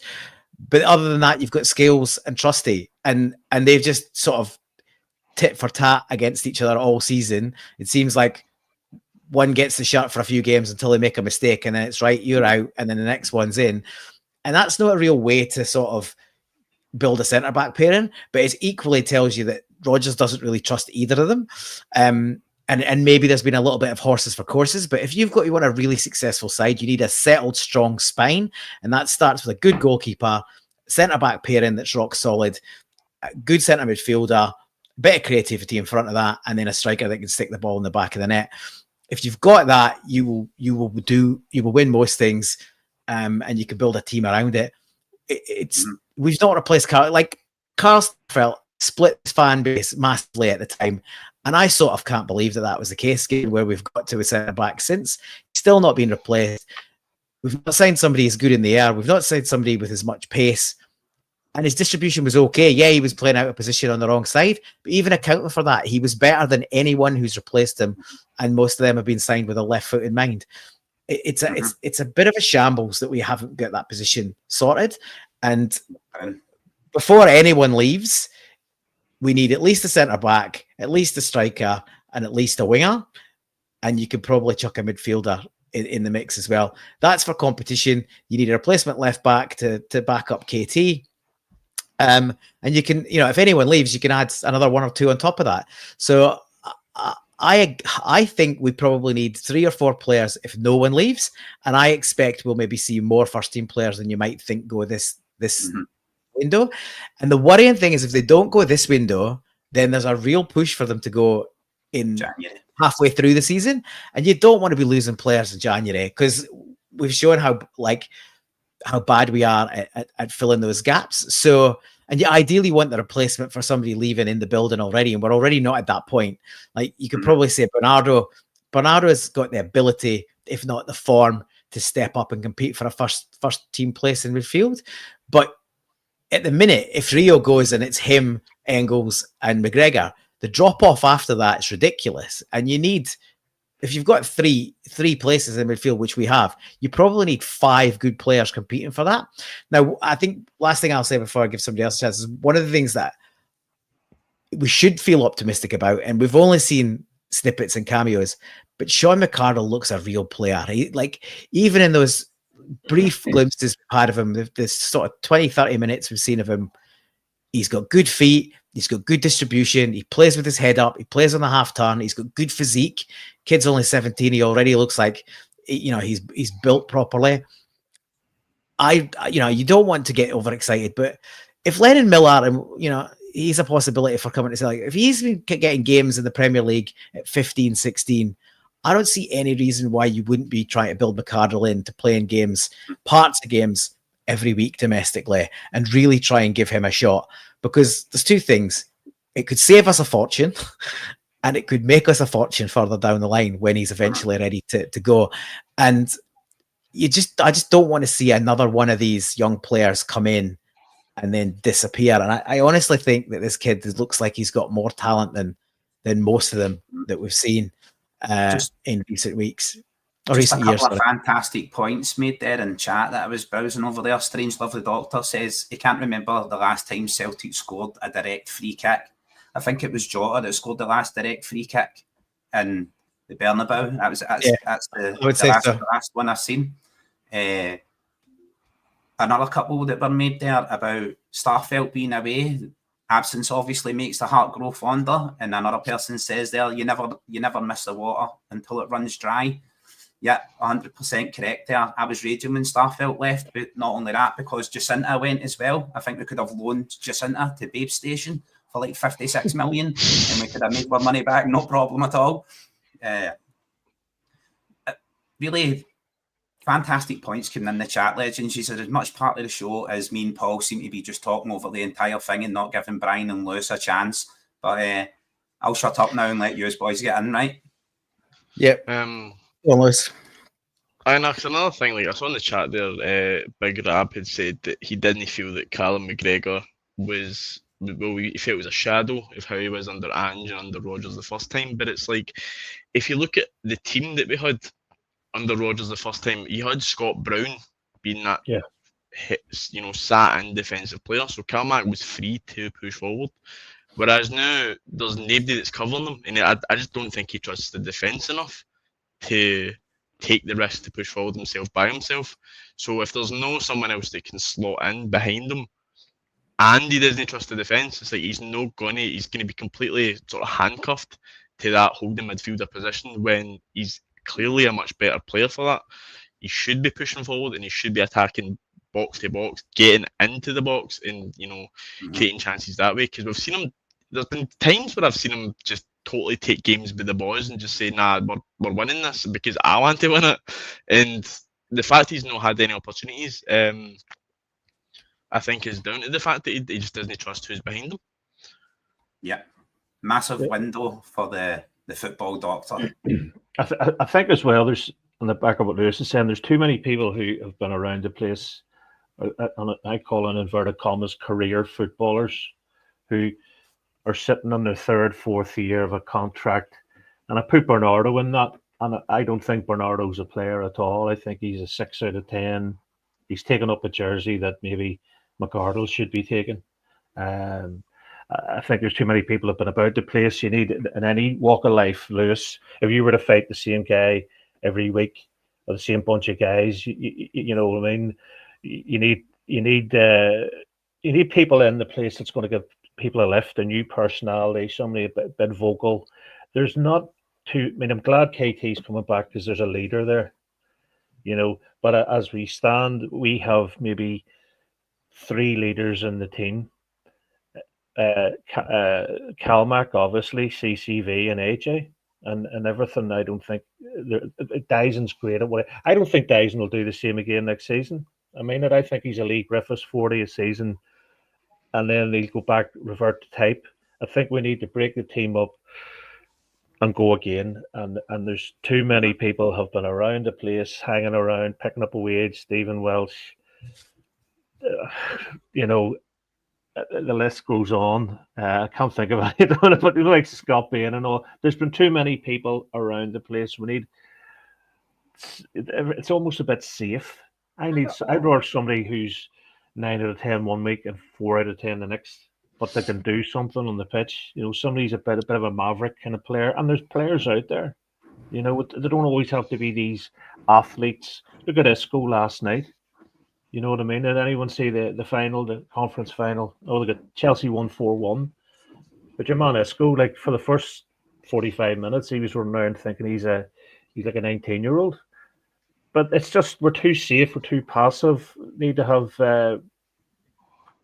But other than that, you've got Scales and Trusty, and they've just sort of tit for tat against each other all season. It seems like one gets the shirt for a few games until they make a mistake, and then it's right, you're out, and then the next one's in. And that's not a real way to sort of build a centre-back pairing, but it equally tells you that Rodgers doesn't really trust either of them. And maybe there's been a little bit of horses for courses, but if you want a really successful side, you need a settled, strong spine, and that starts with a good goalkeeper, centre-back pairing that's rock solid, a good centre midfielder, bit of creativity in front of that, and then a striker that can stick the ball in the back of the net. If you've got that, you will win most things, and you can build a team around it. We've not replaced Carl. Like, Carl felt split his fan base massively at the time, and I sort of can't believe that was the case, given where we've got to a centre back since. He's still not been replaced. We've not signed somebody as good in the air. We've not signed somebody with as much pace. And his distribution was okay. Yeah, he was playing out of position on the wrong side, but even accounting for that, he was better than anyone who's replaced him, and most of them have been signed with a left foot in mind. It's a bit of a shambles that we haven't got that position sorted. And before anyone leaves, we need at least a centre back, at least a striker, and at least a winger. And you could probably chuck a midfielder in the mix as well. That's for competition. You need a replacement left back to back up KT. And you can, if anyone leaves, you can add another one or two on top of that. So I think we probably need 3 or 4 players if no one leaves, and I expect we'll maybe see more first team players than you might think go this window. And the worrying thing is, if they don't go this window, then there's a real push for them to go in January, halfway through the season, and you don't want to be losing players in January, because we've shown how bad we are at filling those gaps. So, and you ideally want the replacement for somebody leaving in the building already, and we're already not at that point. Like, you could probably say Bernardo has got the ability, if not the form, to step up and compete for a first team place in midfield. But at the minute, if Rio goes and it's him, Engels, and McGregor, the drop off after that is ridiculous. And you need, if you've got three places in midfield, which we have, you probably need 5 good players competing for that. Now, I think last thing I'll say before I give somebody else a chance is, one of the things that we should feel optimistic about, and we've only seen snippets and cameos, but Sean McArdle looks a real player. Even in those brief glimpses we've had of him, this sort of 20, 30 minutes we've seen of him, he's got good feet, he's got good distribution, he plays with his head up, he plays on the half turn, he's got good physique. Kid's only 17, he already looks like, he's built properly. You don't want to get overexcited, but if Lennon Miller, and he's a possibility for coming to Celtic, if he's been getting games in the Premier League at 15, 16, I don't see any reason why you wouldn't be trying to build McArdle in to playing games, parts of games every week domestically, and really try and give him a shot. Because there's 2 things. It could save us a fortune, and it could make us a fortune further down the line when he's eventually ready to go. And I just don't want to see another one of these young players come in and then disappear. And I honestly think that this kid looks like he's got more talent than most of them that we've seen in recent weeks or recent years. A couple of fantastic points made there in chat that I was browsing over there. Strange Lovely Doctor says he can't remember the last time Celtic scored a direct free kick. I think it was Jota that scored the last direct free kick in the Bernabeu. That's the last one I've seen. Another couple that were made there about Starfelt being away. absence obviously makes the heart grow fonder, and another person says there, you never miss the water until it runs dry. Yeah, 100% correct there. I was raging when Starfelt left, but not only that, because Jacinta went as well. I think we could have loaned Jacinta to Babe Station for like 56 million, and we could have made our money back, no problem at all. Really fantastic points coming in the chat, legends. She said as much part of the show as me and Paul seem to be just talking over the entire thing and not giving Brian and Lewis a chance. But I'll shut up now and let you boys get in, right? Yep. Almost. And another thing, like I saw in the chat there, Big Rab had said that he didn't feel that Callum McGregor was, well, he felt it was a shadow of how he was under Ange and under Rodgers the first time. But it's like, if you look at the team that we had under Rodgers the first time, you had Scott Brown being that, sat in defensive player. So Carmack was free to push forward. Whereas now there's nobody that's covering him, and I just don't think he trusts the defence enough to take the risk to push forward himself by himself. So if there's no someone else that can slot in behind him, and he doesn't trust the defence, it's like he's going to be completely sort of handcuffed to that holding midfielder position when he's clearly a much better player for that. He should be pushing forward and he should be attacking box to box, getting into the box and, creating chances that way. Because we've seen him, there's been times where I've seen him just totally take games by the boys and just say, nah, we're winning this because I want to win it. And the fact he's not had any opportunities, I think is down to the fact that he just doesn't trust who's behind him. Yeah. Massive window for the football doctor. I think as well, there's, on the back of what Lewis is saying, there's too many people who have been around the place, I call in inverted commas, career footballers who are sitting on their third, fourth year of a contract. And I put Bernardo in that, and I don't think Bernardo's a player at all. I think he's a 6 out of 10. He's taken up a jersey that maybe McArdle should be taking. I think there's too many people have been about the place. You need, in any walk of life, Lewis, if you were to fight the same guy every week or the same bunch of guys, you know what I mean? You need people in the place that's going to give people a lift, a new personality, somebody a bit vocal. There's not too. I mean, I'm glad KT's coming back because there's a leader there, But as we stand, we have maybe 3 leaders in the team. Calmac, obviously, CCV and AJ, and everything. I don't think Dyson's great at what. I don't think Dyson will do the same again next season. I mean, I think he's a Lee Griffiths 40 a season, and then he'll go back, revert to type. I think we need to break the team up and go again. And there's too many people have been around the place, hanging around, picking up a wage. Stephen Welsh, the list goes on. I can't think of it, but like Scott Bain and all. There's been too many people around the place. It's almost a bit safe. I'd rather somebody who's 9 out of 10 one week and 4 out of 10 the next, but they can do something on the pitch. Somebody's a bit of a maverick kind of player, and there's players out there. They don't always have to be these athletes. Look at Isco last night. You know what I mean? Did anyone see the final, the conference final? Oh, they got Chelsea 1-4-1. But your man Isco, like for the first 45 minutes, he was running around thinking he's like a 19-year-old. But it's just we're too safe, we're too passive. Need to have,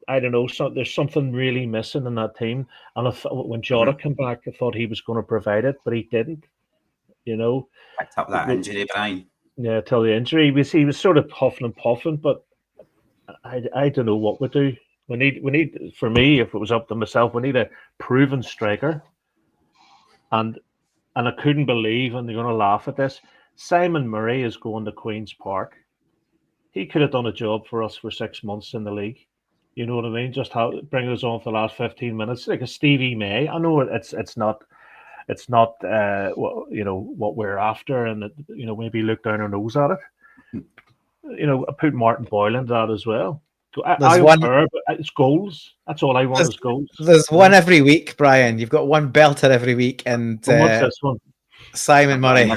I don't know. There's something really missing in that team. And when Jota came back, I thought he was going to provide it, but he didn't. Picked up that injury, Brian. Yeah, till the injury, he was sort of huffing and puffing, but I don't know what we do. We need, for me, if it was up to myself, we need a proven striker. And I couldn't believe, and they're going to laugh at this, Simon Murray is going to Queen's Park. He could have done a job for us for 6 months in the league. You know what I mean? Just bring us on for the last 15 minutes, like a Stevie May. I know it's not what we're after, and maybe look down our nose at it. I put Martin Boyle into that as well. I don't care, but it's goals. That's all I want is goals. There's one every week, Brian. You've got one belter every week, and what's this one? Simon Murray.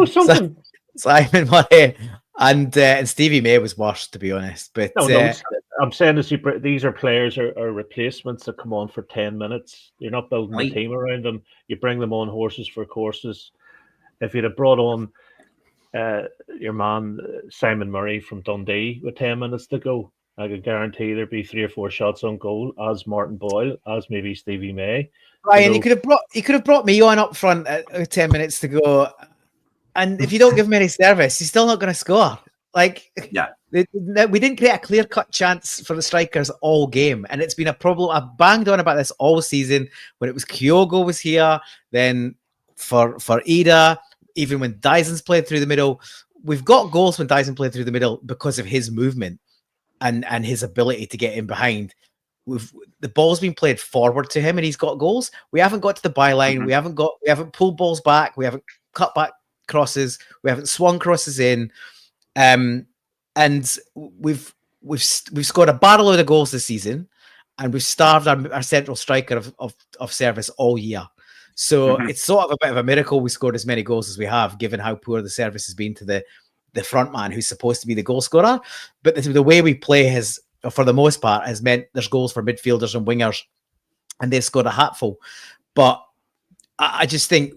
Something. Simon Murray and Stevie May was worse, to be honest. But no, I'm saying these are players or replacements that come on for 10 minutes. You're not building a Right. team around them. You bring them on horses for courses. If you'd have brought on your man Simon Murray from Dundee with 10 minutes to go, I could guarantee there'd be 3 or 4 shots on goal, as Martin Boyle, as maybe Stevie May. Ryan, you could have brought me on up front at 10 minutes to go, and if you don't give him any service, he's still not going to score. Like, Yeah. we didn't create a clear-cut chance for the strikers all game, and it's been a problem. I've banged on about this all season. When it was Kyogo was here, then for Ida, even when Dyson's played through the middle, we've got goals when Dyson played through the middle because of his movement and his ability to get in behind. The ball's been played forward to him, and he's got goals. We haven't got to the byline. We haven't pulled balls back. We haven't cut back crosses. We haven't swung crosses in. And we've scored a barrelload of goals this season, and we've starved our central striker of service all year. So it's sort of a bit of a miracle we scored as many goals as we have, given how poor the service has been to the front man who's supposed to be the goal scorer. But the way we play has, for the most part, has meant there's goals for midfielders and wingers, and they've scored a hatful. But I just think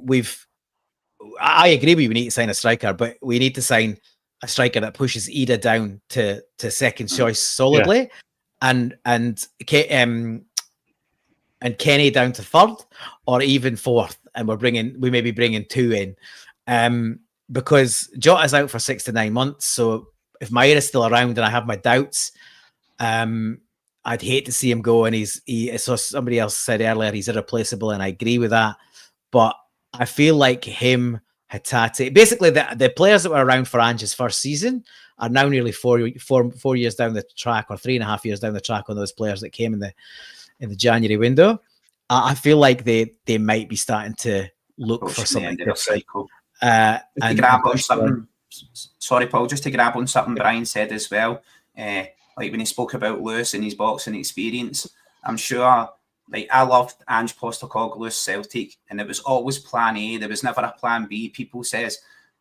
I agree with you, we need to sign a striker, but we need to sign a striker that pushes Ida down to second choice solidly, and Kenny down to third or even fourth, and we may be bringing 2 in, because Jota's out for 6 to 9 months. So if Maira's still around, and I have my doubts, I'd hate to see him go. And so somebody else said earlier he's irreplaceable, and I agree with that. But I feel like him, Hatate, basically the players that were around for Ange's first season are now nearly 4 years down the track, or 3.5 years down the track on those players that came in the January window. I feel like they might be starting to look for something different. Sorry, Paul, just to grab on something Brian said as well. Like when he spoke about Lewis and his boxing experience, I'm sure, like, I loved Ange Postecoglou's Celtic, and it was always plan A. There was never a plan B, people says.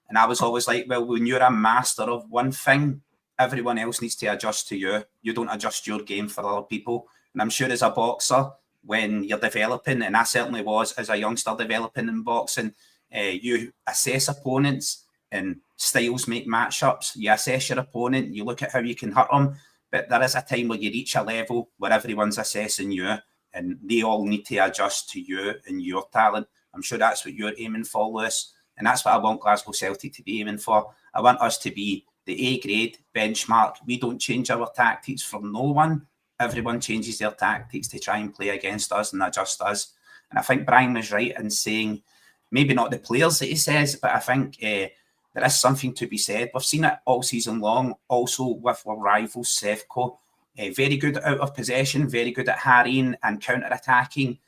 And I was always like, well, when you're a master of one thing, everyone else needs to adjust to you. You don't adjust your game for other people. And I'm sure as a boxer, when you're developing, and I certainly was as a youngster developing in boxing, you assess opponents, and styles make matchups. You assess your opponent, you look at how you can hurt them. But there is a time where you reach a level where everyone's assessing you, and they all need to adjust to you and your talent. I'm sure that's what you're aiming for, Lewis. And that's what I want Glasgow Celtic to be aiming for. I want us to be the A-grade benchmark. We don't change our tactics for no one. Everyone changes their tactics to try and play against us and adjust us. And I think Brian was right in saying, maybe not the players that he says, but I think there is something to be said. We've seen it all season long, also with our rivals, Sevco. Very good out of possession, very good at harrying and counter-attacking.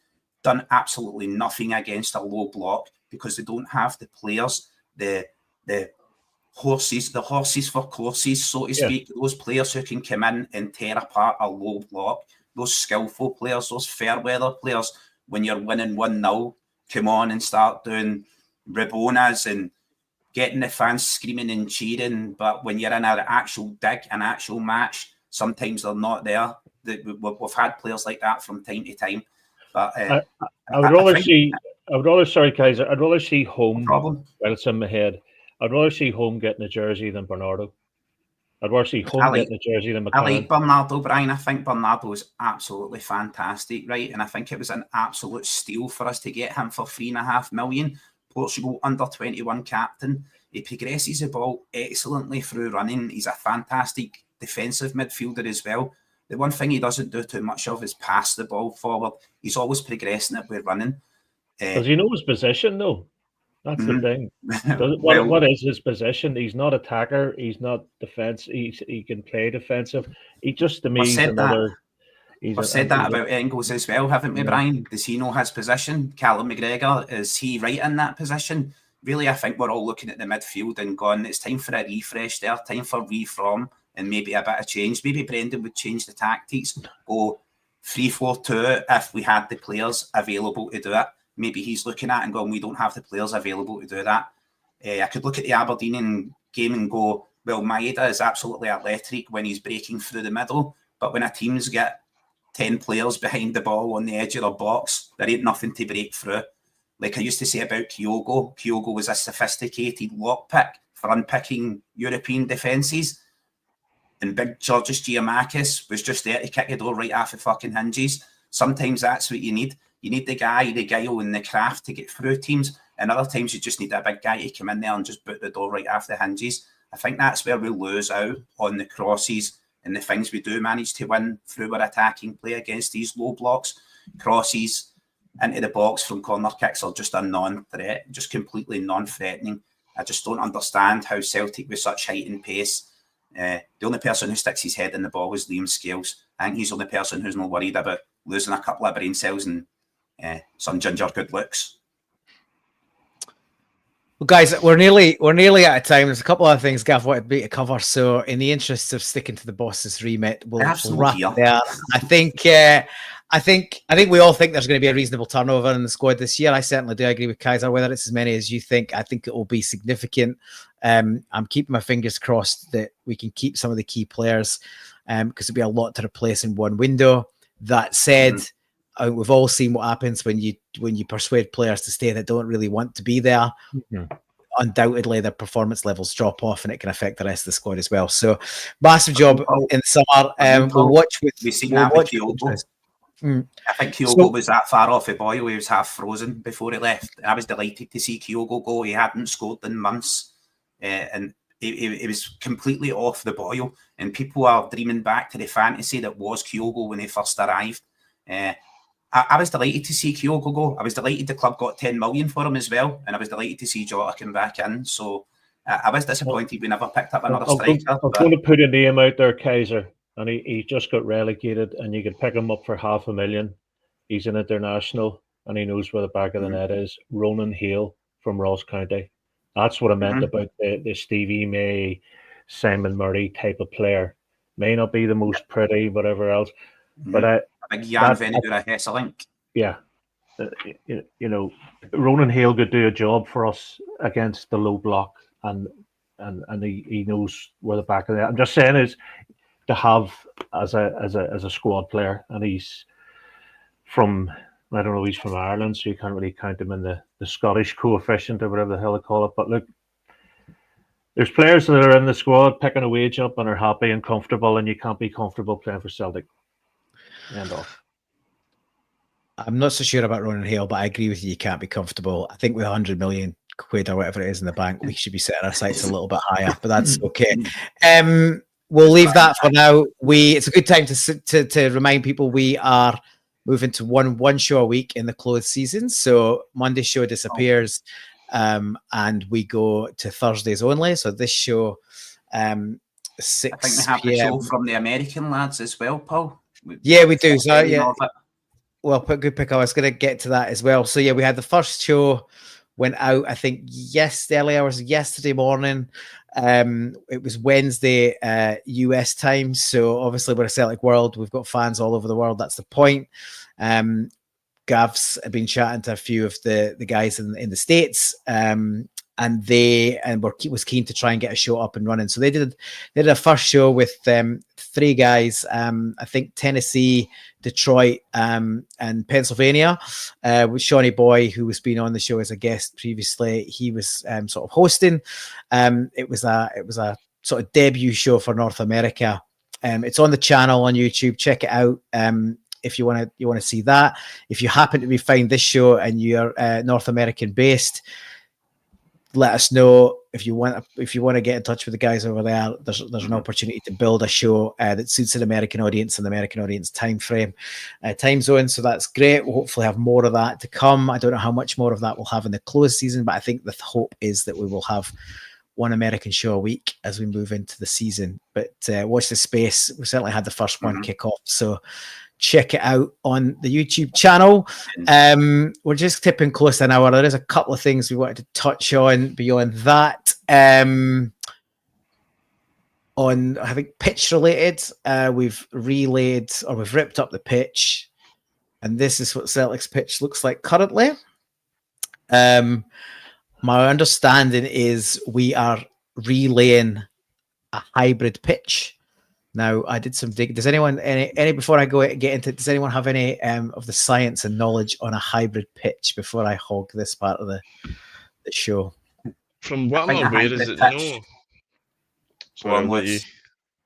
Done absolutely nothing against a low block because they don't have the players, the horses for courses, so to speak. Those players who can come in and tear apart a low block. Those skillful players, those fair weather players, when you're winning 1-0, come on and start doing Rabonas and getting the fans screaming and cheering. But when you're in an actual dig, an actual match, sometimes they're not there. We've had players like that from time to time. But I would rather see. Sorry, Kaiser. I'd rather see Home. Well, it's in my head. I'd rather see Home getting a jersey than Bernardo. I'd rather see Home getting a jersey than McLaren. I like Bernardo, Brian. I think Bernardo is absolutely fantastic, right? And I think it was an absolute steal for us to get him for $3.5 million. Portugal under-21 captain. He progresses the ball excellently through running. He's a fantastic defensive midfielder as well. The one thing he doesn't do too much of is pass the ball forward. He's always progressing it with running. Does he know his position, though? That's the thing. What is his position? He's not attacker. He's not defense. He can play defensive. He just, to me, We've said that about Engels as well, haven't we, Brian? Does he know his position? Callum McGregor, is he right in that position? Really, I think we're all looking at the midfield and going, it's time for a refresh there, time for reform and maybe a bit of change. Maybe Brendan would change the tactics, go 3-4-2 if we had the players available to do it. Maybe he's looking at and going, we don't have the players available to do that. I could look at the Aberdeen game and go, well, Maeda is absolutely athletic when he's breaking through the middle, But when a team's got 10 players behind the ball on the edge of their box, there ain't nothing to break through. Like I used to say about Kyogo, Kyogo was a sophisticated lockpick for unpicking European defences. And big Georgios Giamakis was just there to kick the door right off the fucking hinges. Sometimes that's what you need. You need the guile and the craft to get through teams. And other times you just need a big guy to come in there and just boot the door right off the hinges. I think that's where we lose out on the crosses and the things we do manage to win through our attacking play against these low blocks. Crosses into the box from corner kicks are just a non-threat, just completely non-threatening. I just don't understand how Celtic with such height and pace. The only person who sticks his head in the ball is Liam Scales. I think he's the only person who's not worried about losing a couple of brain cells and some ginger good looks. Well, guys, we're nearly out of time. There's a couple of things Gav wanted me to cover. So, in the interest of sticking to the boss's remit, we'll wrap it there. I think we all think there's going to be a reasonable turnover in the squad this year. I certainly do. I agree with Kaiser. Whether it's as many as you think, I think it will be significant. I'm keeping my fingers crossed that we can keep some of the key players because it'll be a lot to replace in one window. That said, we've all seen what happens when you persuade players to stay that don't really want to be there. Undoubtedly, their performance levels drop off, and it can affect the rest of the squad as well. So, massive job in the summer. We'll watch with. We've seen that with Kyogo. I think Kyogo was that far off the boil. He was half frozen before he left. I was delighted to see Kyogo go. He hadn't scored in months, and he was completely off the boil. And people are dreaming back to the fantasy that was Kyogo when he first arrived. I was delighted to see Kyogo go. I was delighted the club got 10 million for him as well, and I was delighted to see Jota come back in. So I was disappointed we never picked up another striker. I'm going to put a name out there, Kaiser. And he just got relegated, and you could pick him up for $500,000. He's an international, and he knows where the back of the net is. Ronan Hale from Ross County. That's what I meant about the Stevie May, Simon Murray type of player. May not be the most pretty, whatever else, but a big Jan Ventura Hesselink. Yeah, you know, Ronan Hale could do a job for us against the low block, and he knows where the back of the net. I'm just saying is. To have as a squad player, and he's from he's from Ireland, so you can't really count him in the Scottish coefficient or whatever the hell they call it. But look, there's players that are in the squad picking a wage up and are happy and comfortable, and you can't be comfortable playing for Celtic. End off. I'm not so sure about Ronan Hale, but I agree with you. You can't be comfortable. I think with 100 million quid or whatever it is in the bank, we should be setting our sights a little bit higher, but that's okay. We'll leave that for now. It's a good time to remind people we are moving to one show a week in the closed season. So Monday show disappears, and we go to Thursdays only. So this show, 6 I think we have the show from the American lads as well, Paul. Yeah, we do. So yeah, well, good pick. I was going to get to that as well. So yeah, we had the first show went out. I think early hours yesterday morning. It was Wednesday US time, so obviously we're a Celtic world. We've got fans all over the world. That's the point. Gav's been chatting to a few of the guys in the States, and was keen to try and get a show up and running. So they did a first show with 3 guys. I think Tennessee, Detroit, and Pennsylvania. With Shawnee Boy, who was been on the show as a guest previously. He was sort of hosting. It was a sort of debut show for North America. It's on the channel on YouTube. Check it out. If you want to see that. If you happen to find this show and you're North American based, let us know. If you want to get in touch with the guys over there, there's an opportunity to build a show that suits an American audience and the American audience time zone. So that's great. We'll hopefully have more of that to come. I don't know how much more of that we'll have in the closed season, but I think the hope is that we will have one American show a week as we move into the season. But watch the space. We certainly had the first one kick off. So check it out on the YouTube channel. We're just tipping close to an hour. There is a couple of things we wanted to touch on beyond that. On, I think, pitch related, we've ripped up the pitch, and this is what Celtic's pitch looks like currently. My understanding is we are relaying a hybrid pitch. Now, I did some dig. Does anyone any before I get into? Does anyone have any of the science and knowledge on a hybrid pitch before I hog this part of the show? From what think I'm a aware, hybrid is it pitch- no? Go on, I'll let you. Liz.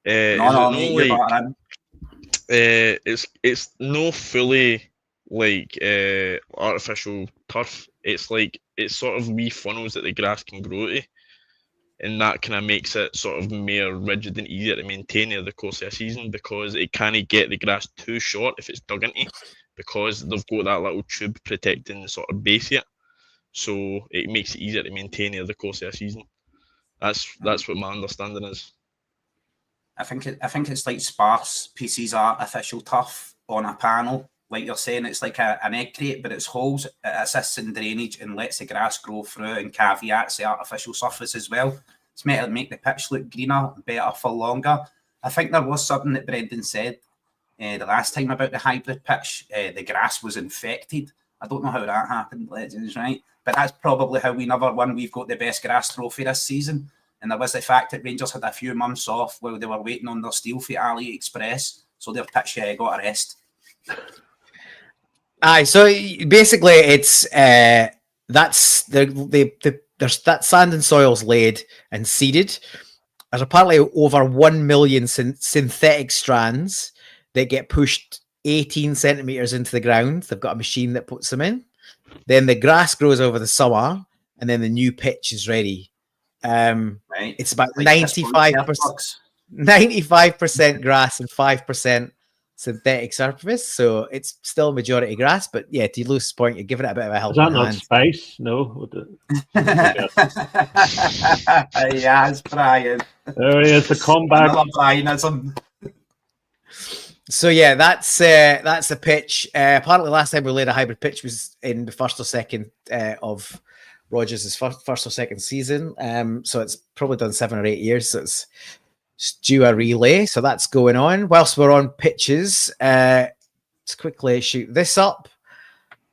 Is No, it mate, no you like? got it in. It's no fully like artificial turf. It's like it's sort of wee funnels that the grass can grow to, and that kind of makes it sort of more rigid and easier to maintain over the course of a season because it can't get the grass too short if it's dug into, because they've got that little tube protecting the sort of base here, so it makes it easier to maintain over the course of a season. That's what my understanding is. I think it's like sparse pieces of artificial turf on a panel. Like you're saying, it's like an egg crate, but it's holes. It assists in drainage and lets the grass grow through, and caveats the artificial surface as well. It's meant to make the pitch look greener, better for longer. I think there was something that Brendan said the last time about the hybrid pitch. The grass was infected. I don't know how that happened, Legends, right? But that's probably how we never won. We've got the best grass trophy this season. And there was the fact that Rangers had a few months off while they were waiting on their steel for AliExpress, so their pitch got a rest. Aye, so basically it's that's there's that sand and soil's laid and seeded. There's apparently over 1 million synthetic strands that get pushed 18 centimeters into the ground. They've got a machine that puts them in. Then the grass grows over the summer, and then the new pitch is ready. Right. It's about Like 95% grass and 5% synthetic surface, so it's still majority grass. But yeah, to Luce's point, you're giving it a bit of a Is helping that not hand. space? No. Yeah, it's Brian. There he is, the comeback. Another Brianism. So yeah, that's the pitch. Apparently, last time we laid a hybrid pitch was in the first or second of Rodgers' first or second season. So it's probably done 7 or 8 years. So it's due a relay. So that's going on. Whilst we're on pitches, let's quickly shoot this up.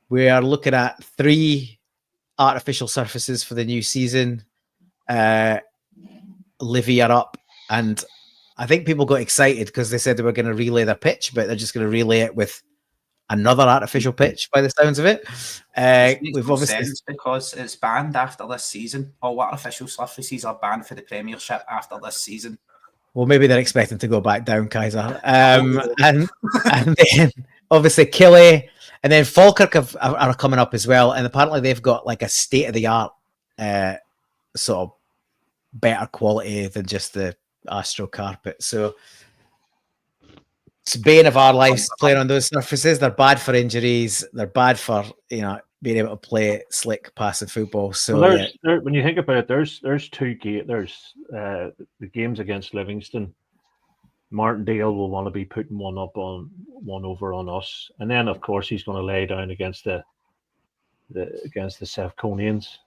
We are looking at 3 artificial surfaces for the new season. Livy are up, and I think people got excited because they said they were going to relay their pitch, but they're just going to relay it with another artificial pitch by the sounds of it. We've obviously sense because it's banned after this season. All artificial surfaces are banned for the Premiership after this season. Well, maybe they're expecting to go back down, Kaiser. And then obviously Killy and then Falkirk are coming up as well. And apparently they've got like a state-of-the-art sort of better quality than just the Astro carpet. So it's bane of our lives playing on those surfaces. They're bad for injuries. They're bad for, being able to play slick passing football. So well, when you think about it, there's 2 games. There's the games against Livingston. Martindale will want to be putting one over on us, and then of course he's going to lay down against the Sevconians.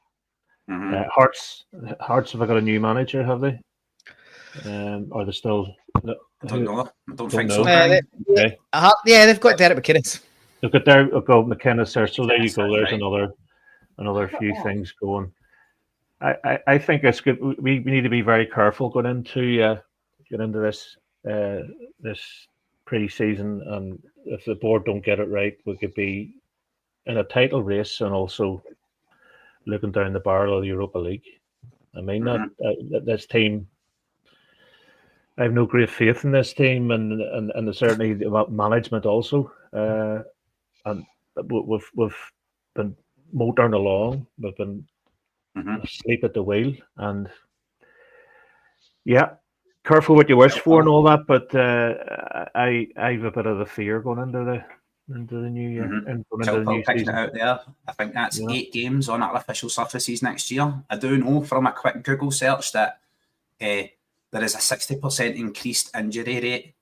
Mm-hmm. Hearts have got a new manager, have they? Or they still? I don't know. I don't think know. so. They've got Derek McInnes. They've got McInnes there, so there you go. There's another few things going. I think it's good. We need to be very careful going into this pre-season, and if the board don't get it right, we could be in a title race and also looking down the barrel of the Europa League. I mean, this team. I have no great faith in this team, and certainly about management also. And we've been motoring along. We've been asleep at the wheel, and yeah, careful what you wish for and all that. But I have a bit of the fear going into the new year. Into the new picking season. it out there. I think that's 8 games on artificial surfaces next year. I do know from a quick Google search that there is a 60% increased injury rate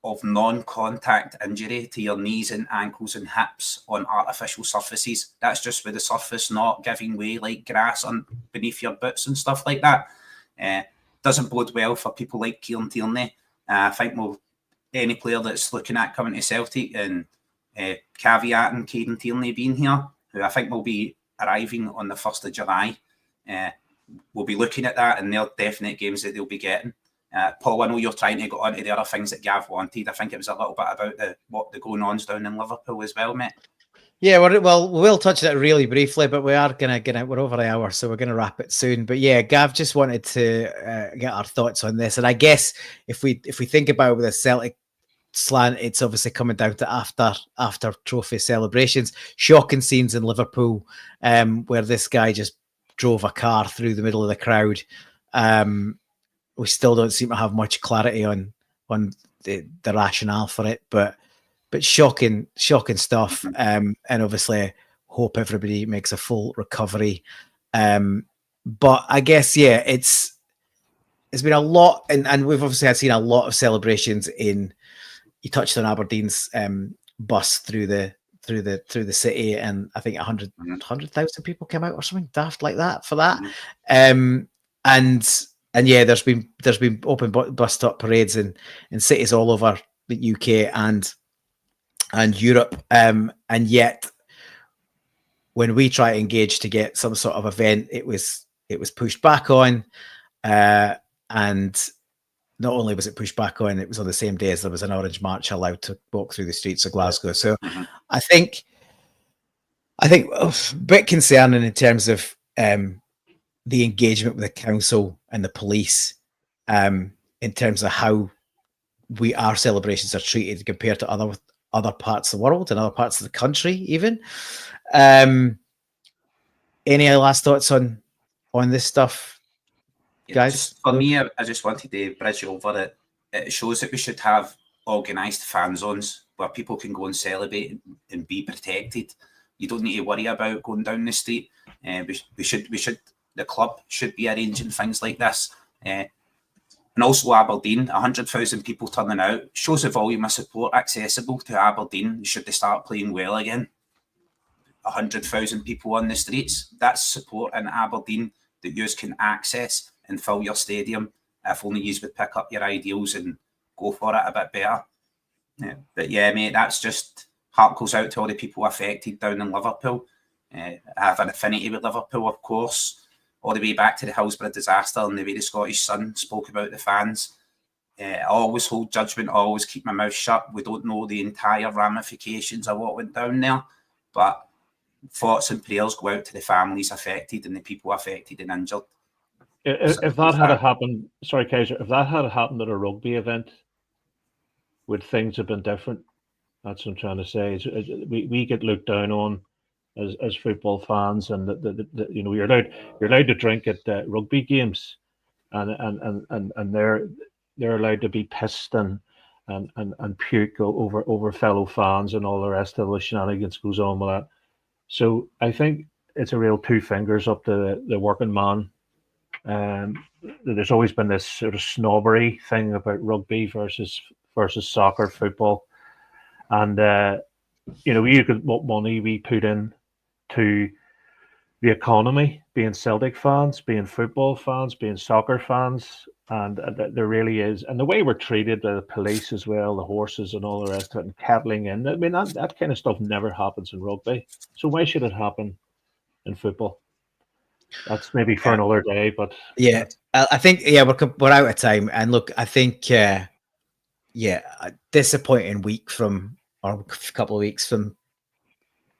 of non-contact injury to your knees and ankles and hips on artificial surfaces. That's just with the surface not giving way like grass beneath your boots and stuff like that. Doesn't bode well for people like Kieran Tierney. I think any player that's looking at coming to Celtic and caveating Kieran Tierney being here, who I think will be arriving on the 1st of July, we'll be looking at that, and they're definite games that they'll be getting. Paul, I know you're trying to go on to the other things that Gav wanted. I think it was a little bit about what the going-ons down in Liverpool as well, mate. Yeah, we'll touch on it really briefly, but we are gonna get out. We're over an hour, so we're gonna wrap it soon. But yeah, Gav just wanted to get our thoughts on this, and I guess if we think about it with a Celtic slant, it's obviously coming down to after trophy celebrations, shocking scenes in Liverpool, where this guy just drove a car through the middle of the crowd. We still don't seem to have much clarity on the rationale for it, but shocking stuff. And obviously hope everybody makes a full recovery. But I guess, yeah, it's been a lot, and we've obviously seen a lot of celebrations in. You touched on Aberdeen's bus through the city, and I think 100,000 people came out or something daft like that for that. And yeah, there's been open bus stop parades in cities all over the UK and Europe, and yet when we try to engage to get some sort of event, it was pushed back on, and not only was it pushed back on, it was on the same day as there was an Orange March allowed to walk through the streets of Glasgow. So I think a bit concerning in terms of the engagement with the council and the police, in terms of how our celebrations are treated compared to other parts of the world and other parts of the country even. Any last thoughts on this stuff, guys? For me, I just wanted to bridge over it. It shows that we should have organised fan zones where people can go and celebrate and be protected. You don't need to worry about going down the street. We should. The club should be arranging things like this. And also Aberdeen, 100,000 people turning out shows the volume of support accessible to Aberdeen should they start playing well again. 100,000 people on the streets, that's support in Aberdeen that you can access and fill your stadium if only you would pick up your ideals and go for it a bit better. But yeah, mate, that's just heart goes out to all the people affected down in Liverpool. I have an affinity with Liverpool, of course, all the way back to the Hillsborough disaster and the way the Scottish Sun spoke about the fans. I always hold judgment, I always keep my mouth shut. We don't know the entire ramifications of what went down there, but thoughts and prayers go out to the families affected and the people affected and injured. If that had happened, sorry, Kaiser, if that had happened at a rugby event, would things have been different? That's what I'm trying to say. We get looked down on as football fans, and you know, you're allowed to drink at rugby games, and they're allowed to be pissed and puke over fellow fans and all the rest of the shenanigans goes on with that. So I think it's a real two fingers up to the working man. There's always been this sort of snobbery thing about rugby versus soccer, football, and you know, you could what money we put in to the economy, being Celtic fans, being football fans, being soccer fans, and there really is, and the way we're treated by the police as well, the horses and all the rest of it, and kettling in. I mean, that kind of stuff never happens in rugby. So why should it happen in football? That's maybe for another day, but yeah, I think we're out of time. And look, I think a disappointing week or a couple of weeks from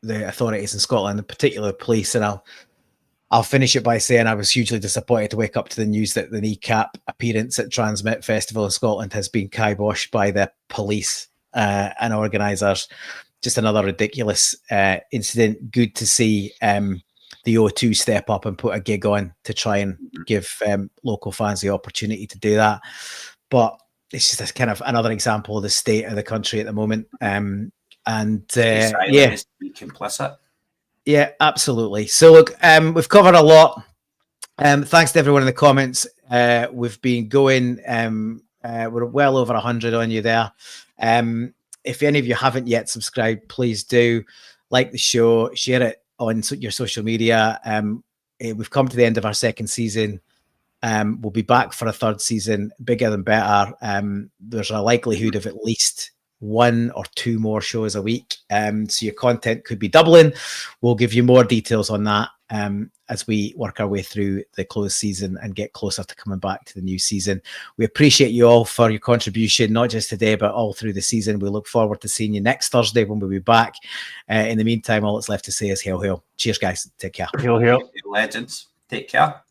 the authorities in Scotland, in particular police. And I'll finish it by saying I was hugely disappointed to wake up to the news that the kneecap appearance at Transmit Festival in Scotland has been kiboshed by the police and organisers. Just another ridiculous incident. Good to see the O2 step up and put a gig on to try and give local fans the opportunity to do that. But it's just a kind of another example of the state of the country at the moment. Complicit. Yeah, absolutely. So look, we've covered a lot. Thanks to everyone in the comments. We've been going, we're well over 100 on you there. If any of you haven't yet subscribed, please do like the show, share it on your social media. We've come to the end of our second season. We'll be back for a third season, bigger and better. There's a likelihood of at least 1 or 2 more shows a week. So your content could be doubling. We'll give you more details on that as we work our way through the close season and get closer to coming back to the new season. We appreciate you all for your contribution, not just today, but all through the season. We look forward to seeing you next Thursday when we'll be back. In the meantime, all that's left to say is hail, hail. Cheers, guys. Take care. Hail, hail. Legends. Take care.